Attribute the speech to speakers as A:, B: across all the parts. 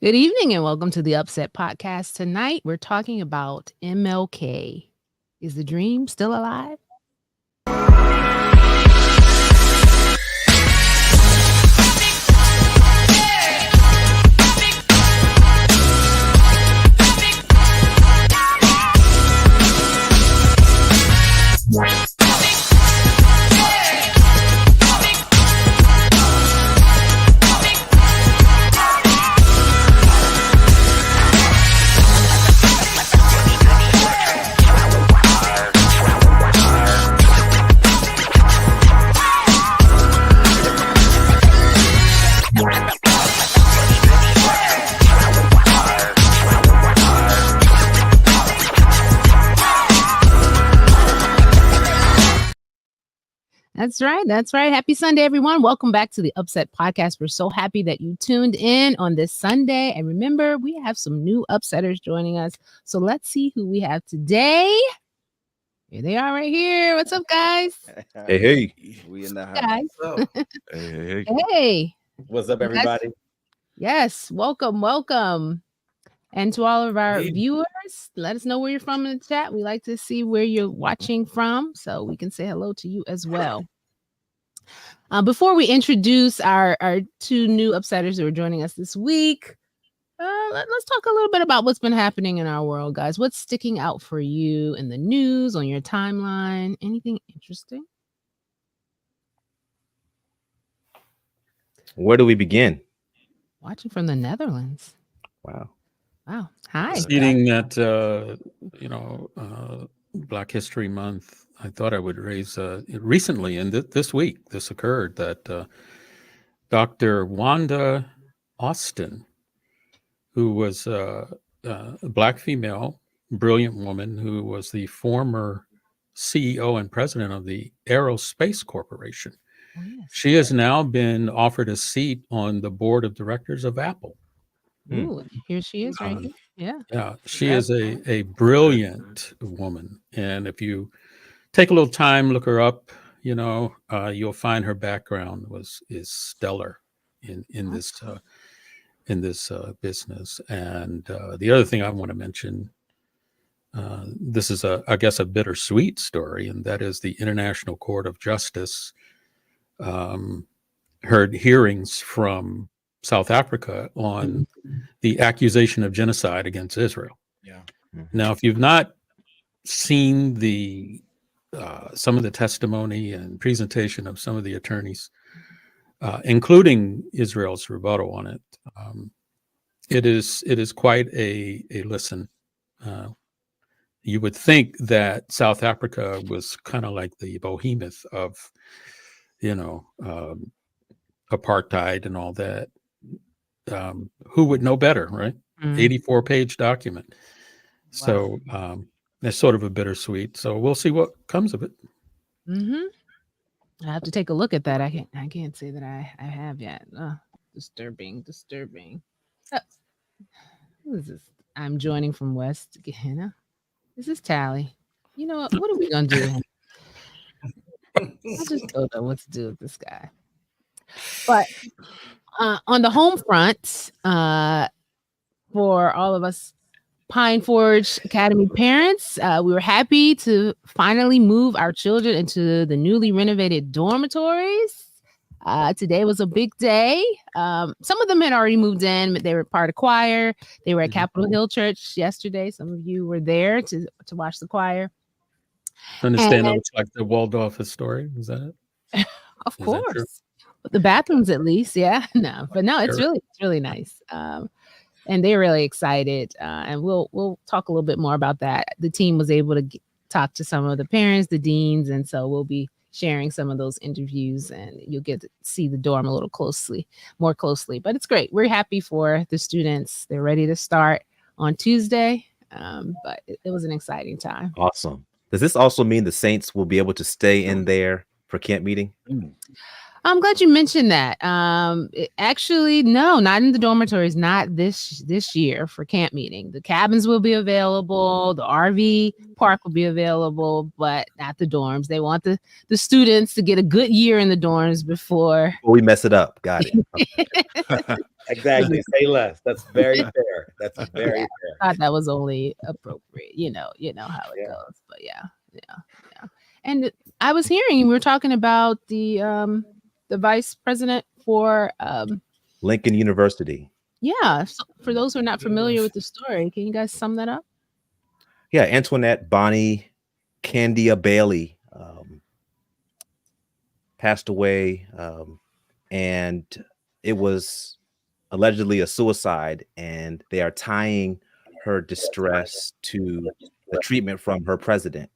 A: Good evening and welcome to the Upset Podcast. Tonight we're talking about MLK. Is the dream still alive? That's right. That's right. Happy Sunday, everyone. Welcome back to the Upset Podcast. We're so happy that you tuned in on this Sunday. And remember, we have some new Upsetters joining us. So let's see who we have today. Here they are right here. What's up, guys?
B: Hey.
C: We in the house.
A: Guys.
B: Hey.
A: Hey.
C: What's up, everybody?
A: Yes. Welcome. And to all of our viewers, let us know where you're from in the chat. We like to see where you're watching from so we can say hello to you as well. Before we introduce our two new Upsetters who are joining us this week, let's talk a little bit about what's been happening in our world, guys. What's sticking out for you in the news, on your timeline? Anything interesting?
B: Where do we begin?
A: Watching from the Netherlands.
B: Wow.
A: Hi.
D: Seeing that, Black History Month, I thought I would raise recently, and this week, this occurred, that Dr. Wanda Austin, who was a Black female, brilliant woman, who was the former CEO and president of the Aerospace Corporation.
A: Oh, yes.
D: She has now been offered a seat on the board of directors of Apple.
A: Ooh, here she is right here.
D: Yeah, she is a brilliant woman. And if you take a little time, look her up, you'll find her background is stellar in this business. And the other thing I want to mention, this is I guess a bittersweet story, and that is the International Court of Justice heard hearings from South Africa on the accusation of genocide against Israel.
C: Yeah.
D: Now, if you've not seen some of the testimony and presentation of some of the attorneys, including Israel's rebuttal on it, it is quite a listen. You would think that South Africa was kind of like the behemoth of, apartheid and all that. Who would know better, right? 84-page document. So it's sort of a bittersweet. So we'll see what comes of it.
A: I have to take a look at that. I can't say that I have yet. Disturbing. Oh, who is this? I'm joining from West Gehenna. This is Tally. You know what? What are we gonna do? I just don't know what to do with this guy. But on the home front, for all of us Pine Forge Academy parents, we were happy to finally move our children into the newly renovated dormitories. Today was a big day. Some of them had already moved in, but they were part of choir. They were at Capitol Hill Church yesterday. Some of you were there to watch the choir.
D: Understand it looks like the Waldorf Astoria. Is that it?
A: Of course. But the bathrooms, at least, it's really nice. And they're really excited. And we'll talk a little bit more about that. The team was able to talk to some of the parents, the deans, and so we'll be sharing some of those interviews, and you'll get to see the dorm a little more closely. But it's great. We're happy for the students. They're ready to start on Tuesday. But it was an exciting time.
B: Awesome. Does this also mean the Saints will be able to stay in there for camp meeting?
A: I'm glad you mentioned that. Actually, no, not in the dormitories, not this year for camp meeting. The cabins will be available, the RV park will be available, but not the dorms. They want the students to get a good year in the dorms before
B: we mess it up. Got it.
C: Exactly. Say less. That's very fair. That's very
A: Yeah.
C: fair.
A: I thought that was only appropriate. You know how it
C: Yeah.
A: goes. But yeah. And I was hearing we were talking about the vice president for
B: Lincoln University.
A: yeah. So for those who are not familiar with the story, can you guys sum that up?
B: Yeah, Antoinette Bonnie Candia Bailey passed away, and it was allegedly a suicide, and they are tying her distress to the treatment from her president.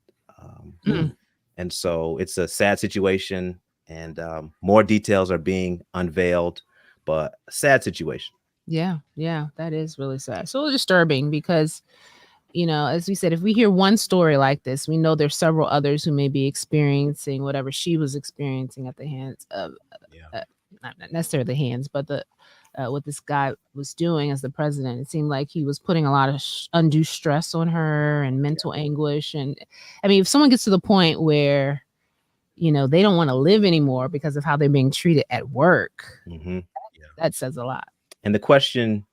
A: Mm.
B: And so it's a sad situation, and more details are being unveiled, but a sad situation.
A: Yeah, that is really sad. So disturbing because, as we said, if we hear one story like this, we know there's several others who may be experiencing whatever she was experiencing at the hands of, not necessarily the hands, but the what this guy was doing as the president. It seemed like he was putting a lot of undue stress on her and mental anguish. And I mean, if someone gets to the point where, they don't want to live anymore because of how they're being treated at work, that says a lot.
B: And the question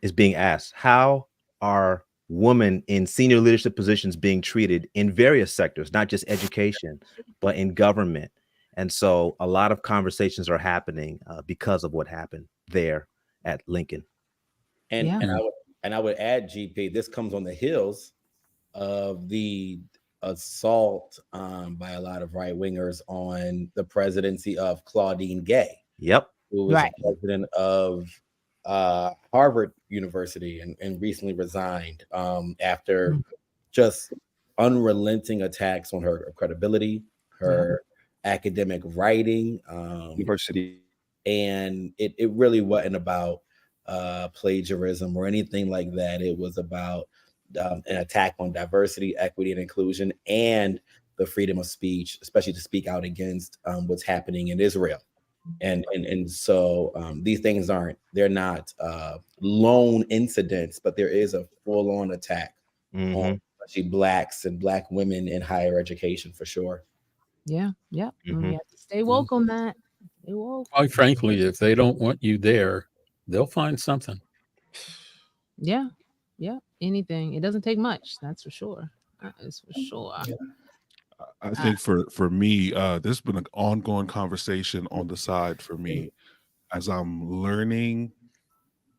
B: is being asked, how are women in senior leadership positions being treated in various sectors, not just education, but in government? And so a lot of conversations are happening because of what happened there at Lincoln.
C: And
A: Yeah.
C: and I would add, GP, this comes on the heels of the assault by a lot of right wingers on the presidency of Claudine Gay,
B: Yep.
C: who was
A: Right.
C: the president of Harvard University and recently resigned after just unrelenting attacks on her credibility, her academic writing,
E: University.
C: and it really wasn't about plagiarism or anything like that. It was about an attack on diversity, equity, and inclusion, and the freedom of speech, especially to speak out against what's happening in Israel. And so these things they're not lone incidents, but there is a full-on attack on especially Blacks and Black women in higher education for sure.
A: Yeah. We have to stay woke on that. Stay woke.
D: Quite frankly, if they don't want you there, they'll find something.
A: Yeah. Anything. It doesn't take much. That's for sure. That is for sure.
E: I think for me, there's been an ongoing conversation on the side for me as I'm learning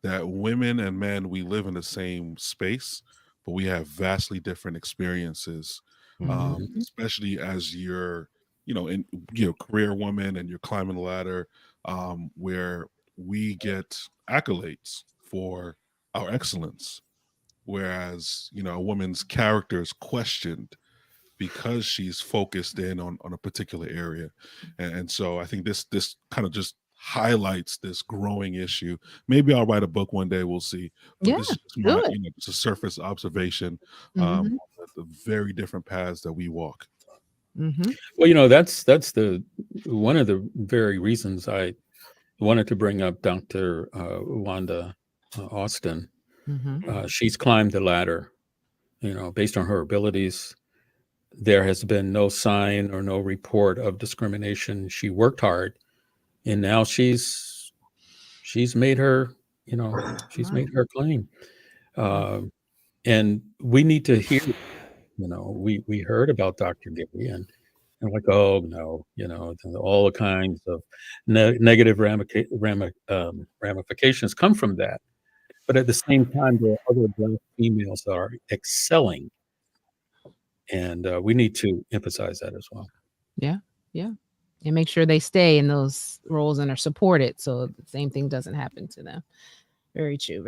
E: that women and men, we live in the same space, but we have vastly different experiences, especially as you're, in career woman and you're climbing the ladder, where we get accolades for our excellence, whereas a woman's character is questioned because she's focused in on a particular area. And so I think this kind of just highlights this growing issue. Maybe I'll write a book one day, we'll see. But this is my, it's a surface observation of the very different paths that we walk.
D: Well, that's the one of the very reasons I wanted to bring up Dr. Wanda Austin. She's climbed the ladder, based on her abilities. There has been no sign or no report of discrimination. She worked hard, and now she's made her, made her claim. And we need to hear, we heard about Dr. Gibby and like, oh no, all the kinds of negative ramifications come from that. But at the same time, there are other Black females that are excelling. And we need to emphasize that as well.
A: Yeah. And make sure they stay in those roles and are supported so the same thing doesn't happen to them. Very true.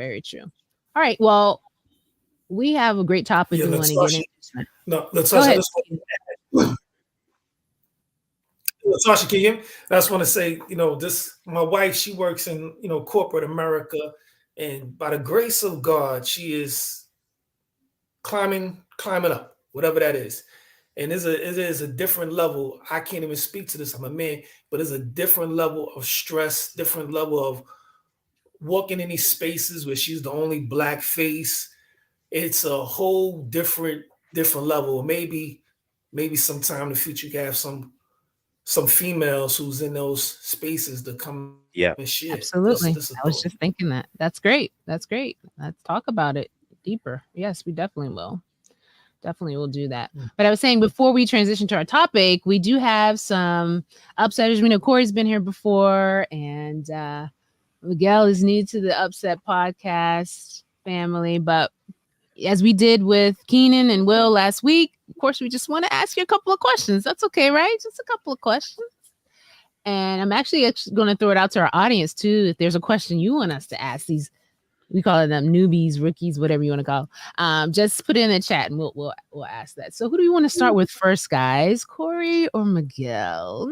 A: All right. Well, we have a great topic we want to get into.
F: No, Sasha, Sasha, can you hear me? I just want to say, my wife, she works in, corporate America, and by the grace of God, she is climbing up, whatever that is. And it is a different level. I can't even speak to this. I'm a man, but it's a different level of stress, different level of walking in these spaces where she's the only Black face. It's a whole different level. Maybe sometime in the future you can have some some females who's in those spaces to come
B: Yeah.
F: and share.
A: Absolutely.
F: This is
A: I was
F: thought.
A: just thinking that. That's great. That's great. Let's talk about it deeper. Yes, we definitely will. Definitely will do that. But I was saying before we transition to our topic, we do have some upsetters. We know Corey's been here before, and Miguel is new to the Upset Podcast family. But as we did with Keenan and Will last week, of course, we just want to ask you a couple of questions. That's okay, right? Just a couple of questions. And I'm actually going to throw it out to our audience too. If there's a question you want us to ask these, we call them newbies, rookies, whatever you want to call. Just put it in the chat and we'll ask that. So who do we want to start with first, guys? Corey or Miguel?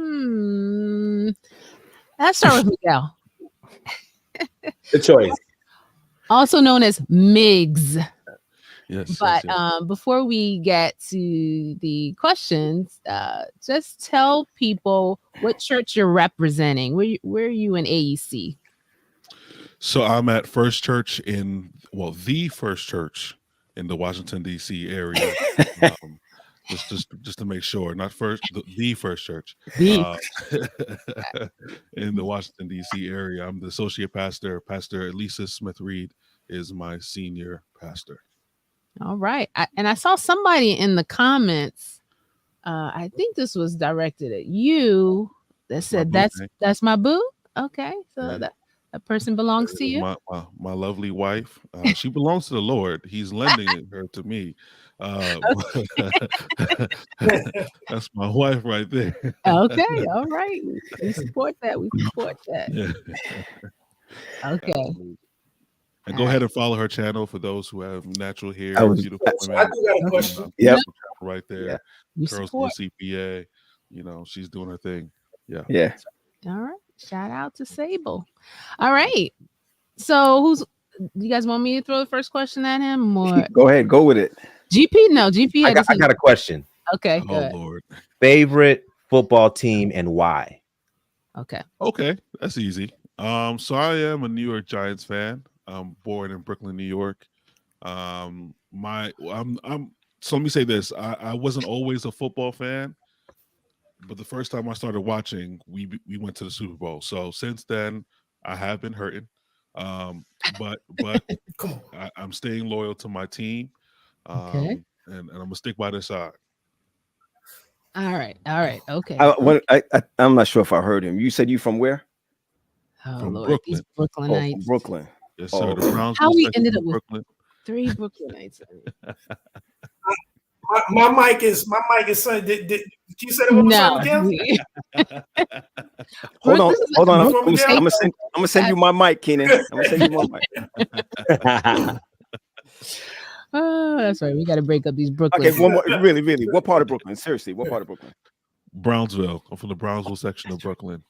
A: Let's start with Miguel.
C: The choice.
A: Also known as Migs.
E: Yes.
A: But
E: yes.
A: before we get to the questions, just tell people what church you're representing. Where are you in AEC?
E: So I'm at First Church the First Church in the Washington D.C. area. Just to make sure, not first, the First Church in the Washington D.C. area. I'm the associate pastor. Pastor Elisa Smith Reed is my senior pastor.
A: All right. I saw somebody in the comments. I think this was directed at you that said, that's my boo. Okay. So that person belongs to you.
E: My lovely wife. She belongs to the Lord. He's lending her to me. That's my wife right there.
A: Okay. All right. We support that.
E: Yeah.
A: Okay.
E: And go ahead and follow her channel for those who have natural hair. Beautiful women.
F: I do got a question.
C: Yep.
E: Right there.
A: Yeah.
E: Girls with CPA. She's doing her thing. Yeah.
C: Yeah.
A: All right. Shout out to Sable. All right. So you guys want me to throw the first question at him or
C: Go ahead, go with it.
A: GP? No, GP.
B: I got a question.
A: Okay.
E: Oh
A: Good.
E: Lord.
B: Favorite football team and why?
A: Okay.
E: That's easy. So I am a New York Giants fan. I'm born in Brooklyn, New York. So let me say this. I wasn't always a football fan, but the first time I started watching, we went to the Super Bowl. So since then, I have been hurting. But I'm staying loyal to my team.
A: Okay.
E: And I'm gonna stick by their side.
A: All right. Okay.
G: I'm not sure if I heard him. You said you from where?
A: Oh
E: From
A: Lord, these Brooklynites.
G: From Brooklyn.
E: Yes, sir. The Browns.
A: How we ended up with
E: Brooklyn.
A: 3 Brooklynites.
F: My mic is son. Did you say it one more time again?
G: Hold on. I'm
F: Brooklyn.
G: gonna send you my mic, Keenan. I'm gonna send you my mic.
A: Oh, that's right. We got to break up these Brooklyn.
G: Okay, one more. Really. What part of Brooklyn? Seriously, what part of Brooklyn?
E: Brownsville. I'm from the Brownsville section of Brooklyn.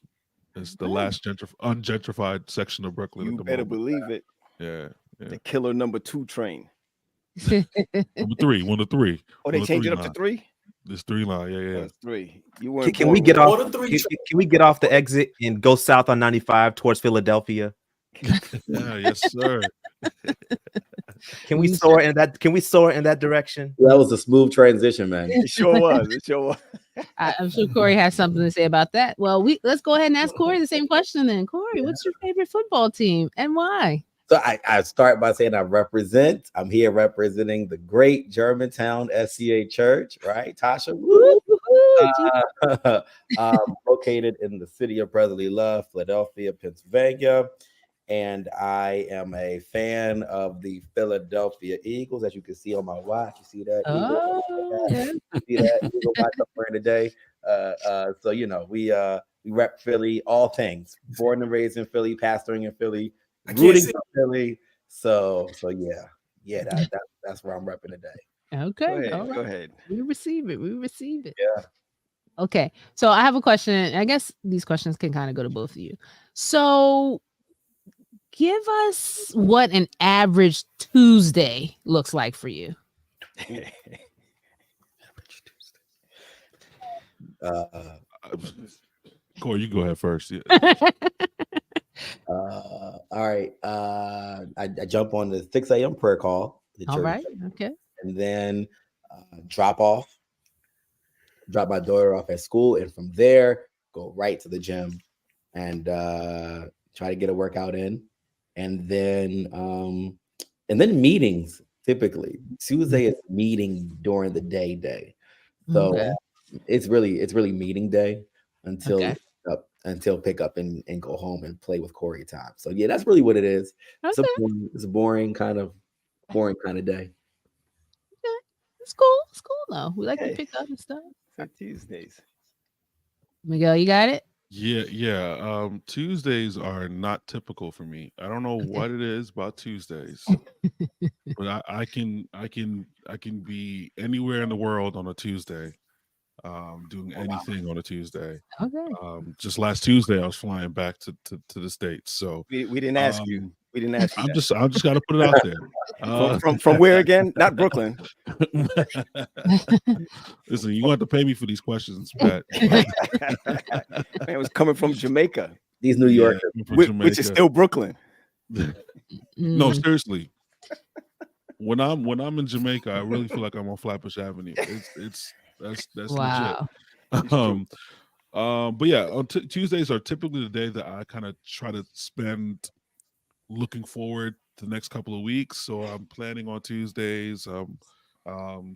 E: It's the last ungentrified section of Brooklyn.
G: You
E: at the
G: better
E: moment.
G: believe it.
E: Yeah.
G: The killer number 2 train.
E: Number 3. 1 to 3.
G: Oh, they changed it up to 3?
E: There's 3 line. Yeah.
G: That's 3. You weren't.
B: Can we get off? Can we get off the exit and go south on 95 towards Philadelphia?
E: Yes, sir.
B: Can we soar in that direction?
C: That was a smooth transition, man.
G: It sure was.
A: I'm sure Corey has something to say about that. Well, let's go ahead and ask Corey the same question then. Corey, what's your favorite football team and why?
C: So I start by saying I'm here representing the great Germantown SCA Church, right, Tasha? Located in the city of brotherly love, Philadelphia, Pennsylvania. And I am a fan of the Philadelphia Eagles, as you can see on my watch. You see that?
A: Oh,
C: You see that Eagle watch I'm wearing today? So we rep Philly, all things. Born and raised in Philly, pastoring in Philly, rooting for Philly. So yeah, that's where I'm repping today.
A: Okay.
G: Go ahead.
A: We receive it.
C: Yeah.
A: Okay. So I have a question. I guess these questions can kind of go to both of you. So give us what an average Tuesday looks like for you.
E: Corey, you go ahead first. Yeah.
C: All right. I jump on the 6 a.m. prayer call.
A: All right. Okay.
C: And then drop my daughter off at school. And from there, go right to the gym and try to get a workout in, and then meetings. Typically, Tuesday is meeting during the day. So
A: Okay.
C: it's really meeting day until
A: Okay.
C: until pick up and go home and play with Corey time. So yeah, that's really what it is. It's
A: Okay.
C: a boring kind of day.
A: It's cool. It's cool though. We like to
G: Hey.
A: pick up and stuff.
G: So Tuesdays.
A: Miguel, you got it?
E: Yeah. Tuesdays are not typical for me. I don't know what it is about Tuesdays, but I can be anywhere in the world on a Tuesday, doing anything on a Tuesday.
A: Okay.
E: Just last Tuesday, I was flying back to the States. So
G: We didn't ask you. We didn't ask you.
E: I'm just got to put it out there.
G: From where again? Not Brooklyn.
E: Listen, you want to pay me for these questions, Pat.
G: Man, it was coming from Jamaica,
C: These New Yorkers.
G: which is still Brooklyn.
E: No,
A: Mm.
E: seriously. When I'm in Jamaica, I really feel like I'm on Flatbush Avenue. That's
A: Wow.
E: legit. But yeah, on Tuesdays are typically the day that I kind of try to spend looking forward to the next couple of weeks. So I'm planning on Tuesdays,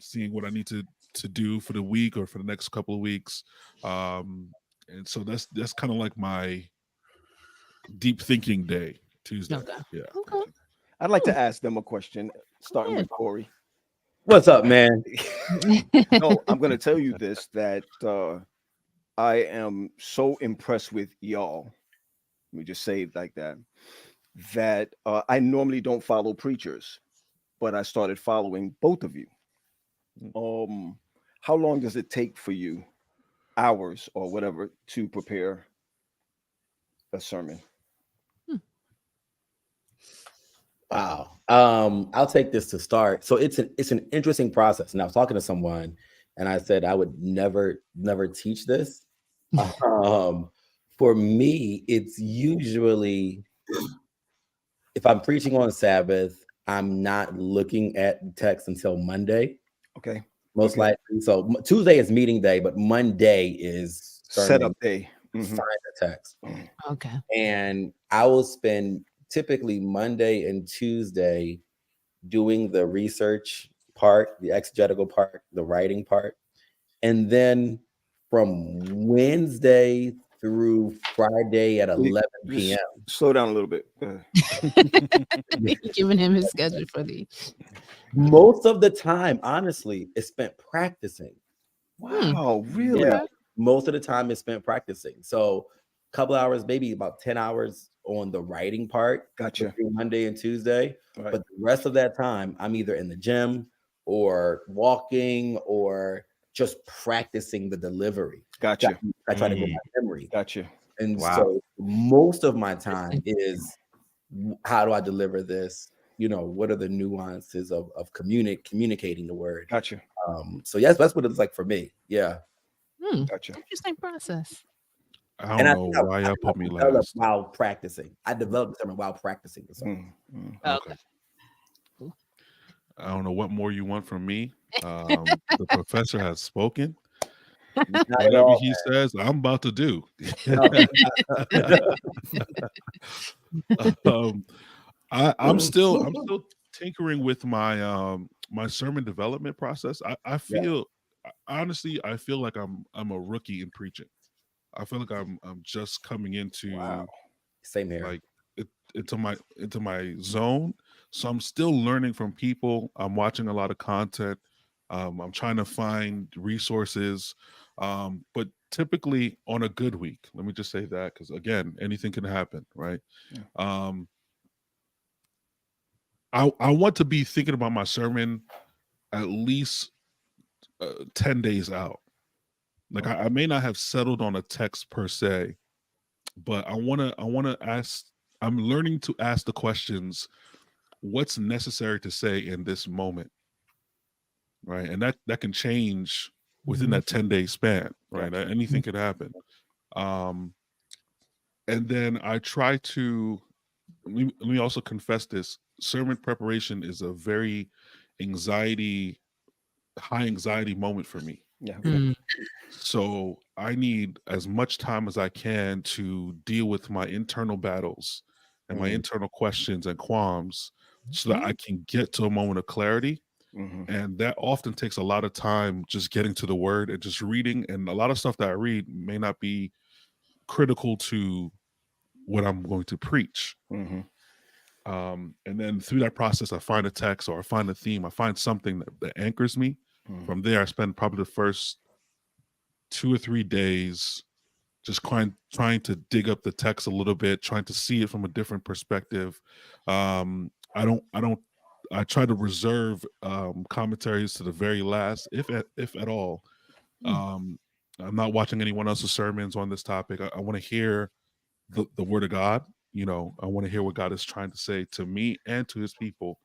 E: seeing what I need to do for the week or for the next couple of weeks. And so that's kind of like my deep thinking day, Tuesday.
A: Okay.
E: Yeah.
A: Okay.
G: I'd like to ask them a question, starting with Corey.
C: What's up, man?
G: No, I'm going to tell you this, that I am so impressed with y'all. Let me just say it like that. That I normally don't follow preachers, but I started following both of you. How long does it take for you, hours or whatever, to prepare a sermon?
C: Wow. I'll take this to start. So it's an interesting process. And I was talking to someone and I said I would never teach this. For me, it's usually, if I'm preaching on Sabbath, I'm not looking at text until Monday.
G: Okay.
C: Most likely. So Tuesday is meeting day, but Monday is
G: Setup day.
C: Find the text.
A: Okay.
C: And I will spend typically Monday and Tuesday doing the research part, the exegetical part, the writing part. And then from Wednesday through Friday at 11 p.m.
G: Slow down a little bit.
A: Giving him his schedule for the
C: Most of the time, honestly, is spent practicing.
G: Wow, really?
C: Yeah. Most of the time is spent practicing. So a couple hours, maybe about 10 hours on the writing part.
G: Gotcha.
C: Between Monday and Tuesday.
G: Right.
C: But the rest of that time, I'm either in the gym or walking or just practicing the delivery.
G: Gotcha.
C: I try to get my memory.
G: Gotcha.
C: And so most of my time is, how do I deliver this? You know, what are the nuances of communicating the word?
G: Gotcha.
C: So yes, that's what it's like for me. Yeah.
G: Gotcha.
A: Interesting process.
E: I don't know why y'all put me last.
C: While practicing. I developed something while practicing the song.
A: Okay.
E: I don't know what more you want from me. The professor has spoken. Whatever he says, I'm about to do. I'm still tinkering with my my sermon development process. I feel honestly, I feel like I'm a rookie in preaching. I feel like I'm just coming into
C: same here,
E: like into my zone. So I'm still learning from people. I'm watching a lot of content. I'm trying to find resources. But typically on a good week, let me just say that, because again, anything can happen, right? Yeah. I want to be thinking about my sermon at least 10 days out. Like I may not have settled on a text per se, but I want to ask. I'm learning to ask the questions: what's necessary to say in this moment, right? And that can change within that 10-day span, right? Anything could happen. And then I try to. Let me also confess this: sermon preparation is a very high anxiety moment for me,
C: Yeah.
E: So I need as much time as I can to deal with my internal battles and my internal questions and qualms so that I can get to a moment of clarity. And that often takes a lot of time just getting to the word and just reading. And a lot of stuff that I read may not be critical to what I'm going to preach. And then through that process, I find a text or I find a theme, I find something that anchors me. From there, I spend probably the first 2 or 3 days just trying to dig up the text a little bit, trying to see it from a different perspective. I try to reserve commentaries to the very last, if at all. I'm not watching anyone else's sermons on this topic. I want to hear the word of God. You know, I want to hear what God is trying to say to me and to his people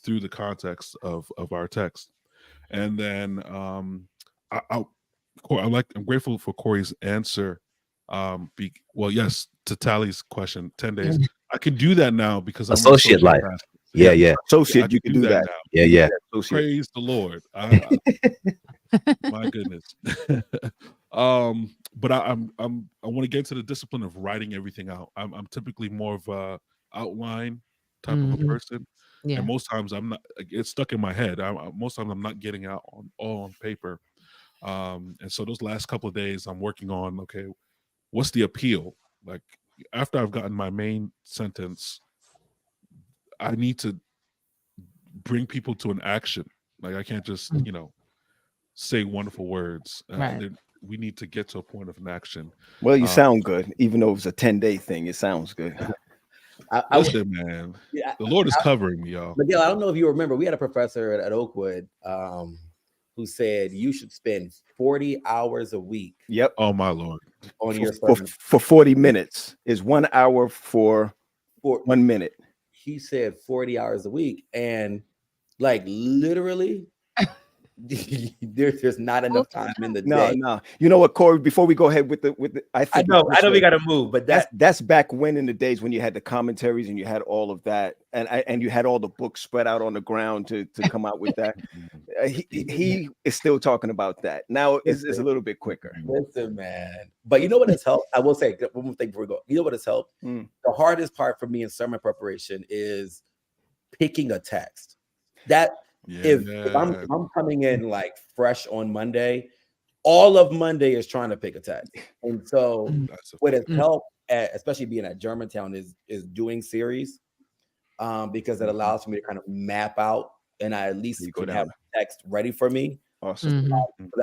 E: through the context of our text. And then I'm grateful for Corey's answer. Yes, to Tally's question, 10 days. I can do that now because I'm
B: Associate life.
E: pastor.
B: Yeah.
C: Associate,
E: I
C: you can do that.
E: now.
B: Yeah.
C: Associate.
E: Praise the Lord. My goodness. But I want to get into the discipline of writing everything out. I'm typically more of a outline type of a person.
A: Yeah.
E: And most times I'm not, it's stuck in my head. Most times I'm not getting out all on paper. And so those last couple of days I'm working on, okay, what's the appeal? Like after I've gotten my main sentence, I need to bring people to an action. Like I can't just, say wonderful words.
A: Right.
E: We need to get to a point of an action.
G: Well, you sound good, even though it was a 10-day thing. It sounds good.
E: Listen, man, the Lord is covering me, y'all.
C: Miguel, I don't know if you remember, we had a professor at Oakwood who said you should spend 40 hours a week.
G: Yep.
E: Oh my Lord.
C: On your
G: for 40 minutes is 1 hour for 1 minute.
C: He said 40 hours a week, and like literally there's not enough time in the day.
G: No. You know what, Corey? Before we go ahead with the
C: I know we got to move, but
G: that's back when in the days when you had the commentaries and you had all of that, and you had all the books spread out on the ground to come out with that. He is still talking about that now. It's a little bit quicker.
C: Listen, man. But you know what has helped? I will say one more thing before we go. You know what has helped? The hardest part for me in sermon preparation is picking a text. If I'm coming in like fresh on Monday, all of Monday is trying to pick a text. And so what has helped, especially being at Germantown, is doing series, because it allows me to kind of map out, and I at least could have text ready for me.
G: Awesome.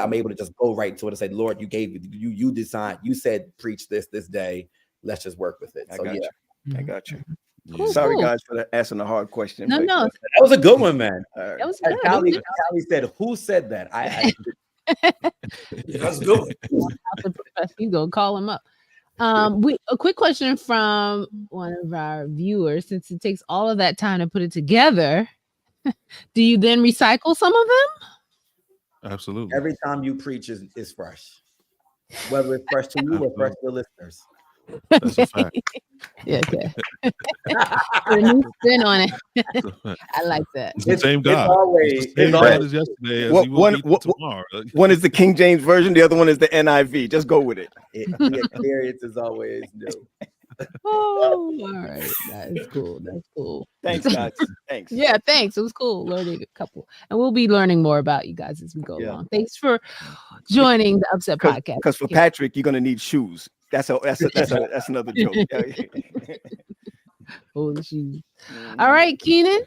C: I'm able to just go right to it and say, Lord, you designed, you said preach this day. Let's just work with it.
G: I got you.
A: Cool,
G: Sorry,
A: cool.
G: guys, for asking the hard question.
A: No,
C: that was a good one, man.
A: That was good.
C: Callie said, "Who said that?"
F: That's good.
A: You go call him up. A quick question from one of our viewers: since it takes all of that time to put it together, do you then recycle some of them?
E: Absolutely.
C: Every time you preach is fresh, whether it's fresh to you or fresh to the listeners.
E: That's a fact.
A: Yeah, okay. A new spin on it. I like that.
E: It's the same God.
C: It's
E: the same God as yesterday as he will be tomorrow.
G: One is the King James version, the other one is the NIV. Just go with it.
C: The experience is always new.
A: Oh, all right. That is cool. That's cool.
G: Thanks, guys. Thanks.
A: Yeah, thanks. It was cool learning a couple. And we'll be learning more about you guys as we go along. Thanks for joining the Upset Podcast.
G: Because for Patrick, you're gonna need shoes. That's another joke.
A: Oh, the shoes. All right, Keenan.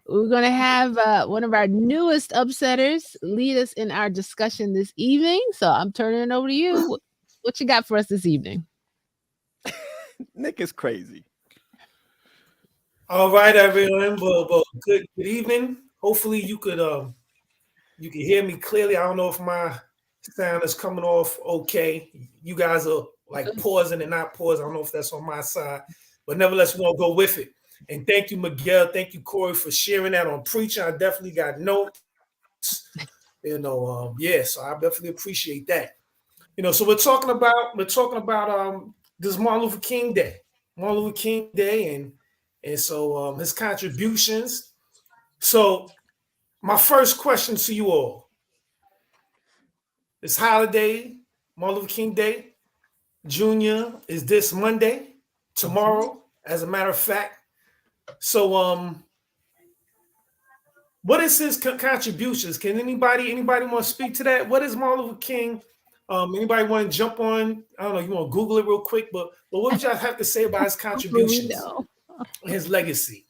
A: We're gonna have one of our newest upsetters lead us in our discussion this evening. So I'm turning it over to you. What you got for us this evening?
G: Nick is crazy.
F: All right, everyone. Well, good evening. Hopefully you could hear me clearly. I don't know if my sound is coming off okay. You guys are like pausing and not pausing. I don't know if that's on my side, but nevertheless, we're gonna go with it. And thank you, Miguel. Thank you, Corey, for sharing that on preaching. I definitely got notes. So I definitely appreciate that. So we're talking about this Martin Luther King Day, and so his contributions. So my first question to you all: It's holiday, Martin Luther King Day. Junior is this Monday, tomorrow, as a matter of fact. So, what is his contributions? Can anybody want to speak to that? What is Martin Luther King? Anybody want to jump on? I don't know. You want to Google it real quick, but what would y'all have to say about his contributions, his legacy?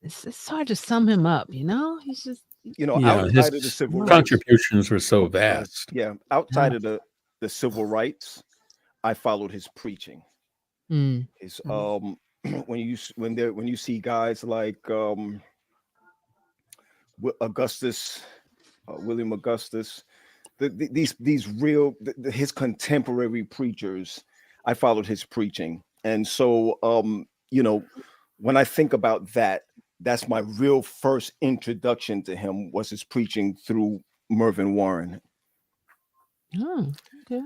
A: It's hard to sum him up. He's just
G: outside of the civil rights,
D: contributions were so vast.
G: Outside of the civil rights, I followed his preaching. His when you see guys like Augustus, William Augustus, these real his contemporary preachers, I followed his preaching, and so when I think about that, that's my real first introduction to him was his preaching through Mervyn Warren.
A: Oh, okay,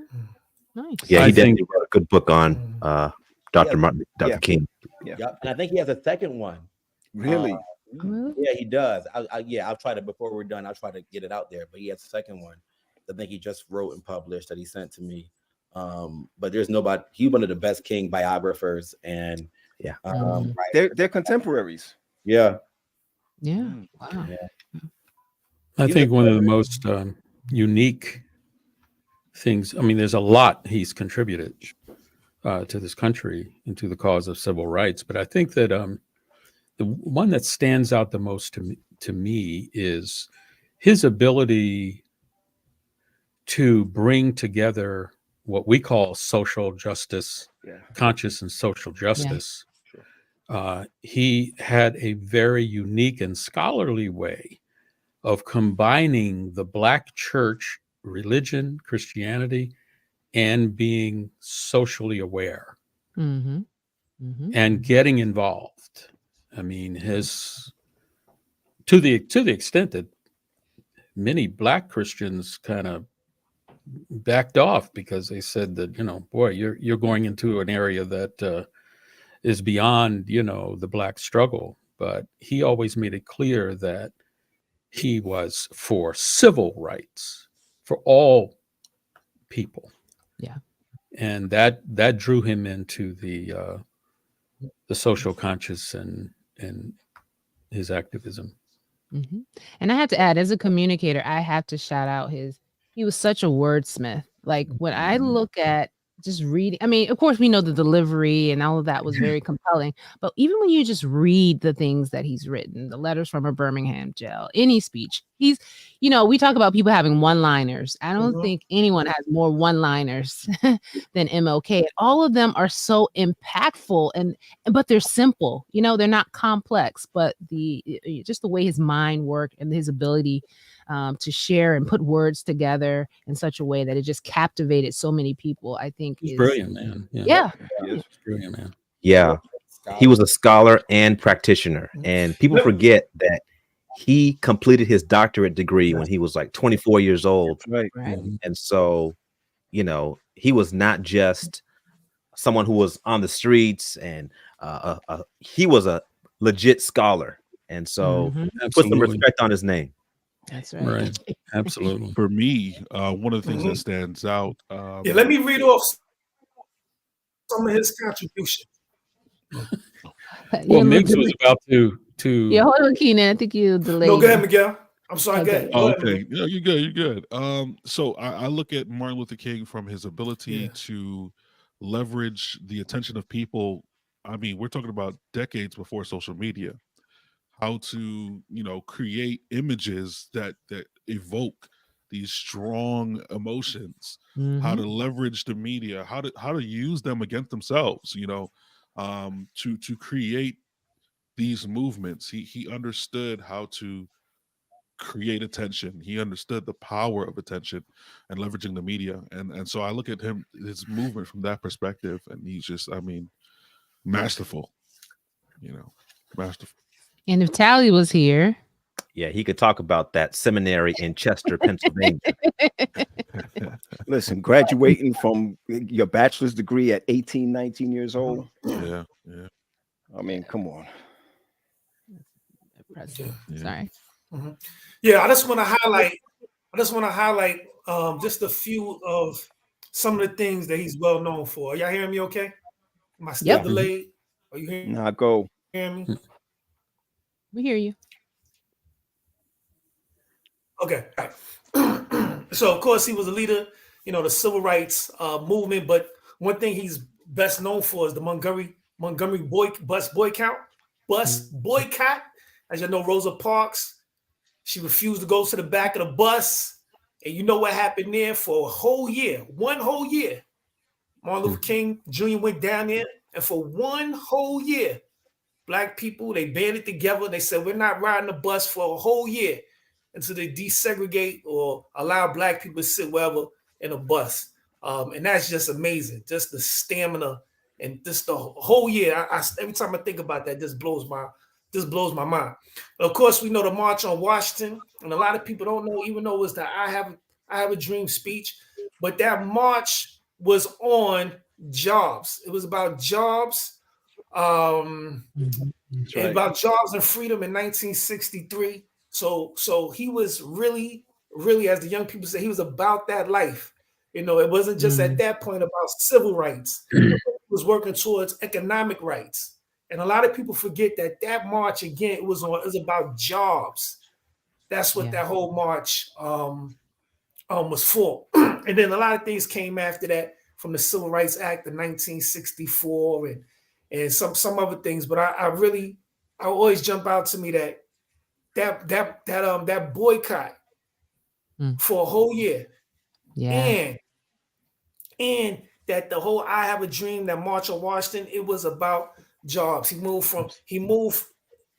A: nice.
B: Yeah, he definitely wrote a good book on Dr. Martin Luther King.
C: Yep. And I think he has a second one.
G: Really?
C: Yeah, he does. I'll try to, before we're done, I'll try to get it out there. But he has a second one. I think he just wrote and published that he sent to me. But there's nobody. He's one of the best King biographers, and
G: they're contemporaries.
C: Yeah.
A: Wow.
C: Yeah.
D: I think one of the most unique things. I mean, there's a lot he's contributed to this country and to the cause of civil rights, but I think that the one that stands out the most to me is his ability to bring together what we call social justice, conscious and social justice. He had a very unique and scholarly way of combining the Black church, religion, Christianity, and being socially aware and getting involved. I mean, to the extent that many Black Christians kind of backed off because they said that, boy, you're going into an area that is beyond, the Black struggle. But he always made it clear that he was for civil rights for all people.
A: Yeah.
D: And that drew him into the social conscious and his activism.
A: And I have to add, as a communicator, I have to shout out he was such a wordsmith. Like when I look at just reading, I mean, of course we know the delivery and all of that was very compelling, but even when you just read the things that he's written, the letters from a Birmingham jail, any speech, we talk about people having one-liners. I don't think anyone has more one-liners than MLK. All of them are so impactful but they're simple, they're not complex, but just the way his mind worked and his ability to share and put words together in such a way that it just captivated so many people, I think
D: he's brilliant, man.
A: Yeah.
D: He's brilliant, man.
B: Yeah. He was a scholar and practitioner. And people forget that he completed his doctorate degree when he was like 24 years old.
G: Right.
B: And so, he was not just someone who was on the streets, and he was a legit scholar. And so put some respect on his name.
A: That's right.
D: Right. Absolutely.
E: For me, one of the things that stands out.
F: Let me read off some of his contributions.
D: Well, Miggs was about to.
A: Yeah, hold on, Keenan. I think you delayed.
F: No, go ahead, Miguel. I'm sorry.
A: Okay.
F: Go ahead.
E: Okay, no, you're good. So I look at Martin Luther King from his ability to leverage the attention of people. I mean, we're talking about decades before social media. How to, create images that evoke these strong emotions. How to leverage the media. How to use them against themselves. To create these movements. He understood how to create attention. He understood the power of attention and leveraging the media. And so I look at his movement from that perspective, and he's just, masterful. Masterful.
A: And if Tally was here,
B: he could talk about that seminary in Chester, Pennsylvania.
G: Listen, graduating from your bachelor's degree at 18, 19 years old.
E: Yeah.
G: I mean, come on.
A: Impressive. Sorry.
F: Yeah, I just want to highlight. Just a few of some of the things that he's well known for. Are y'all hearing me? Okay? Am I still
A: Yep.
F: delayed? Are you hearing
G: Now go.
F: me?
A: We hear you.
F: Okay. All right. So of course he was a leader, the civil rights movement. But one thing he's best known for is the Montgomery bus boycott. As you know, Rosa Parks, she refused to go to the back of the bus, and you know what happened there for a whole year, one whole year. Martin Luther King Jr. went down there, and for one whole year, Black people, they banded together. They said, we're not riding the bus for a whole year until they desegregate or allow Black people to sit wherever in a bus. And that's just amazing. Just the stamina and just the whole year. Every time I think about that, just blows my mind. Of course, we know the March on Washington, and a lot of people don't know, even though it was the I Have a Dream speech, but that march was on jobs. It was about jobs. About jobs and freedom in 1963. So he was really, as the young people say, he was about that life. It wasn't just at that point about civil rights. He was working towards economic rights. And a lot of people forget that march, again, it was about jobs. That's what that whole march was for. And then a lot of things came after that, from the Civil Rights Act of 1964 and some other things. But I always jump out to me that boycott for a whole year.
A: Yeah.
F: And that the whole I Have a Dream, that March on Washington, it was about jobs. He moved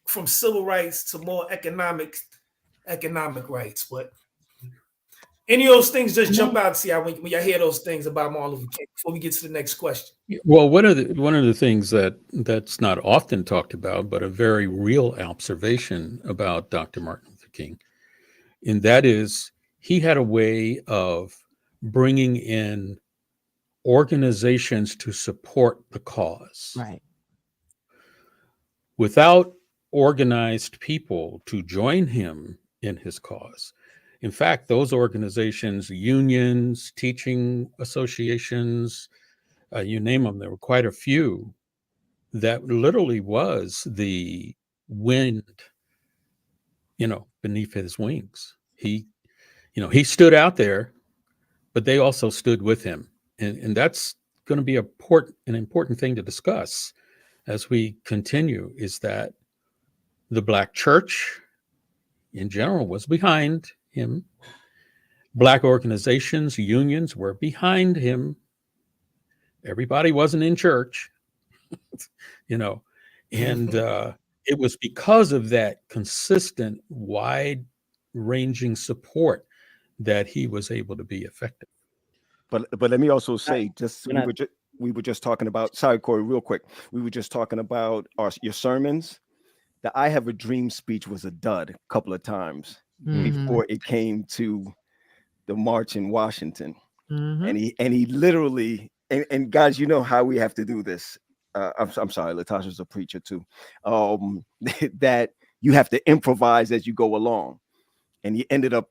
F: from civil rights to more economic rights. But any of those things just jump out to see when you hear those things about Martin Luther King before we get to the next question.
D: Well, one of the things that's not often talked about, but a very real observation about Dr. Martin Luther King, and that is he had a way of bringing in organizations to support the cause.
A: Right.
D: Without organized people to join him in his cause. In fact, those organizations, unions, teaching associations, you name them, there were quite a few that literally was the wind, beneath his wings. He stood out there, but they also stood with him. And that's going to be an important thing to discuss as we continue, is that the Black church in general was behind him. Black organizations, unions were behind him. Everybody wasn't in church, and it was because of that consistent, wide-ranging support that he was able to be effective.
G: But let me also say, we were just talking about. Sorry, Corey, real quick. We were just talking about your sermons. The I Have a Dream speech was a dud a couple of times before it came to the march in Washington. And he literally, and guys, you know how we have to do this. I'm sorry, Latasha's a preacher too. That you have to improvise as you go along. And he ended up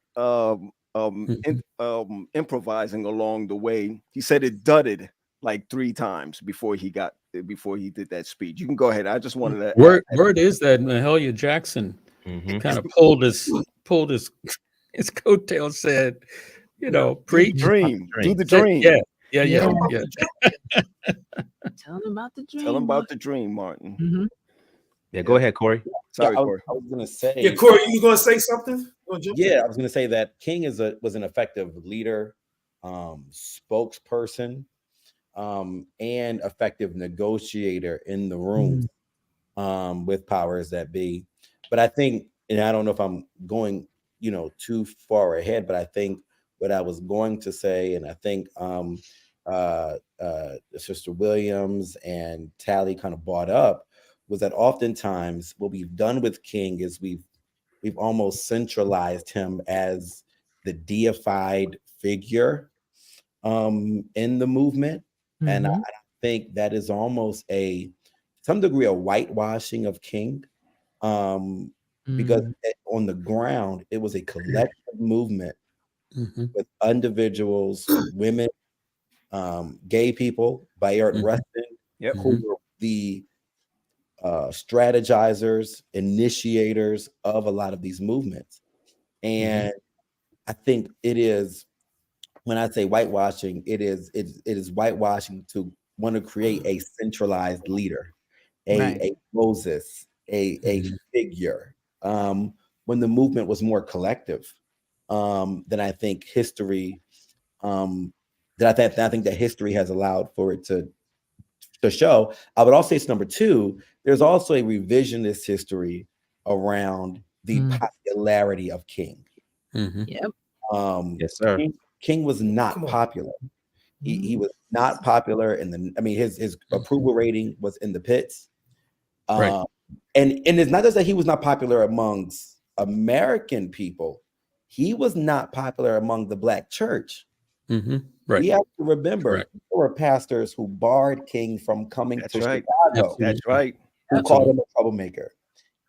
G: improvising along the way. He said it dudded like 3 times before he did that speech. You can go ahead. I just wanted to
D: word is that Mahalia Jackson kind of pulled his coattail, said, preach,
G: dream, do the dream.
D: Yeah.
A: Tell them about the dream.
G: Tell them about the dream, Martin.
B: Yeah, go ahead, Corey.
C: Sorry, Corey. I was gonna say.
F: Yeah, Corey, you gonna say something?
C: Yeah, I was gonna say that King was an effective leader, spokesperson, and effective negotiator in the room with powers that be. But I think, and I don't know if I'm going, too far ahead, but I think what I was going to say, and I think Sister Williams and Tally kind of brought up, was that oftentimes what we've done with King is we've almost centralized him as the deified figure in the movement. And I think that is almost some degree of whitewashing of King. because
A: Mm.
C: on the ground, it was a collective movement
D: Mhm.
C: with individuals, women, gay people, Bayard
D: Mhm.
C: Rustin,
G: Yep.
C: who were the strategizers, initiators of a lot of these movements. And I think it is, when I say whitewashing, it is whitewashing to want to create a centralized leader,
A: Right.
C: a Moses, a figure. When the movement was more collective, then I think history, that I think that history has allowed for it to show. I would also say it's number two. There's also a revisionist history around the
A: Mm.
C: popularity of King.
D: Mhm.
A: Yep.
B: Yes, sir.
C: King was not
F: Come on.
C: popular. He was not popular in the. I mean, his approval rating was in the pits.
D: Right.
C: And it's not just that he was not popular amongst American people. He was not popular among the Black church.
D: Mhm. Right.
C: We have to remember
D: Correct.
C: there were pastors who barred King from coming
G: That's
C: to
G: right.
C: Chicago,
G: That's right.
C: who called him a troublemaker.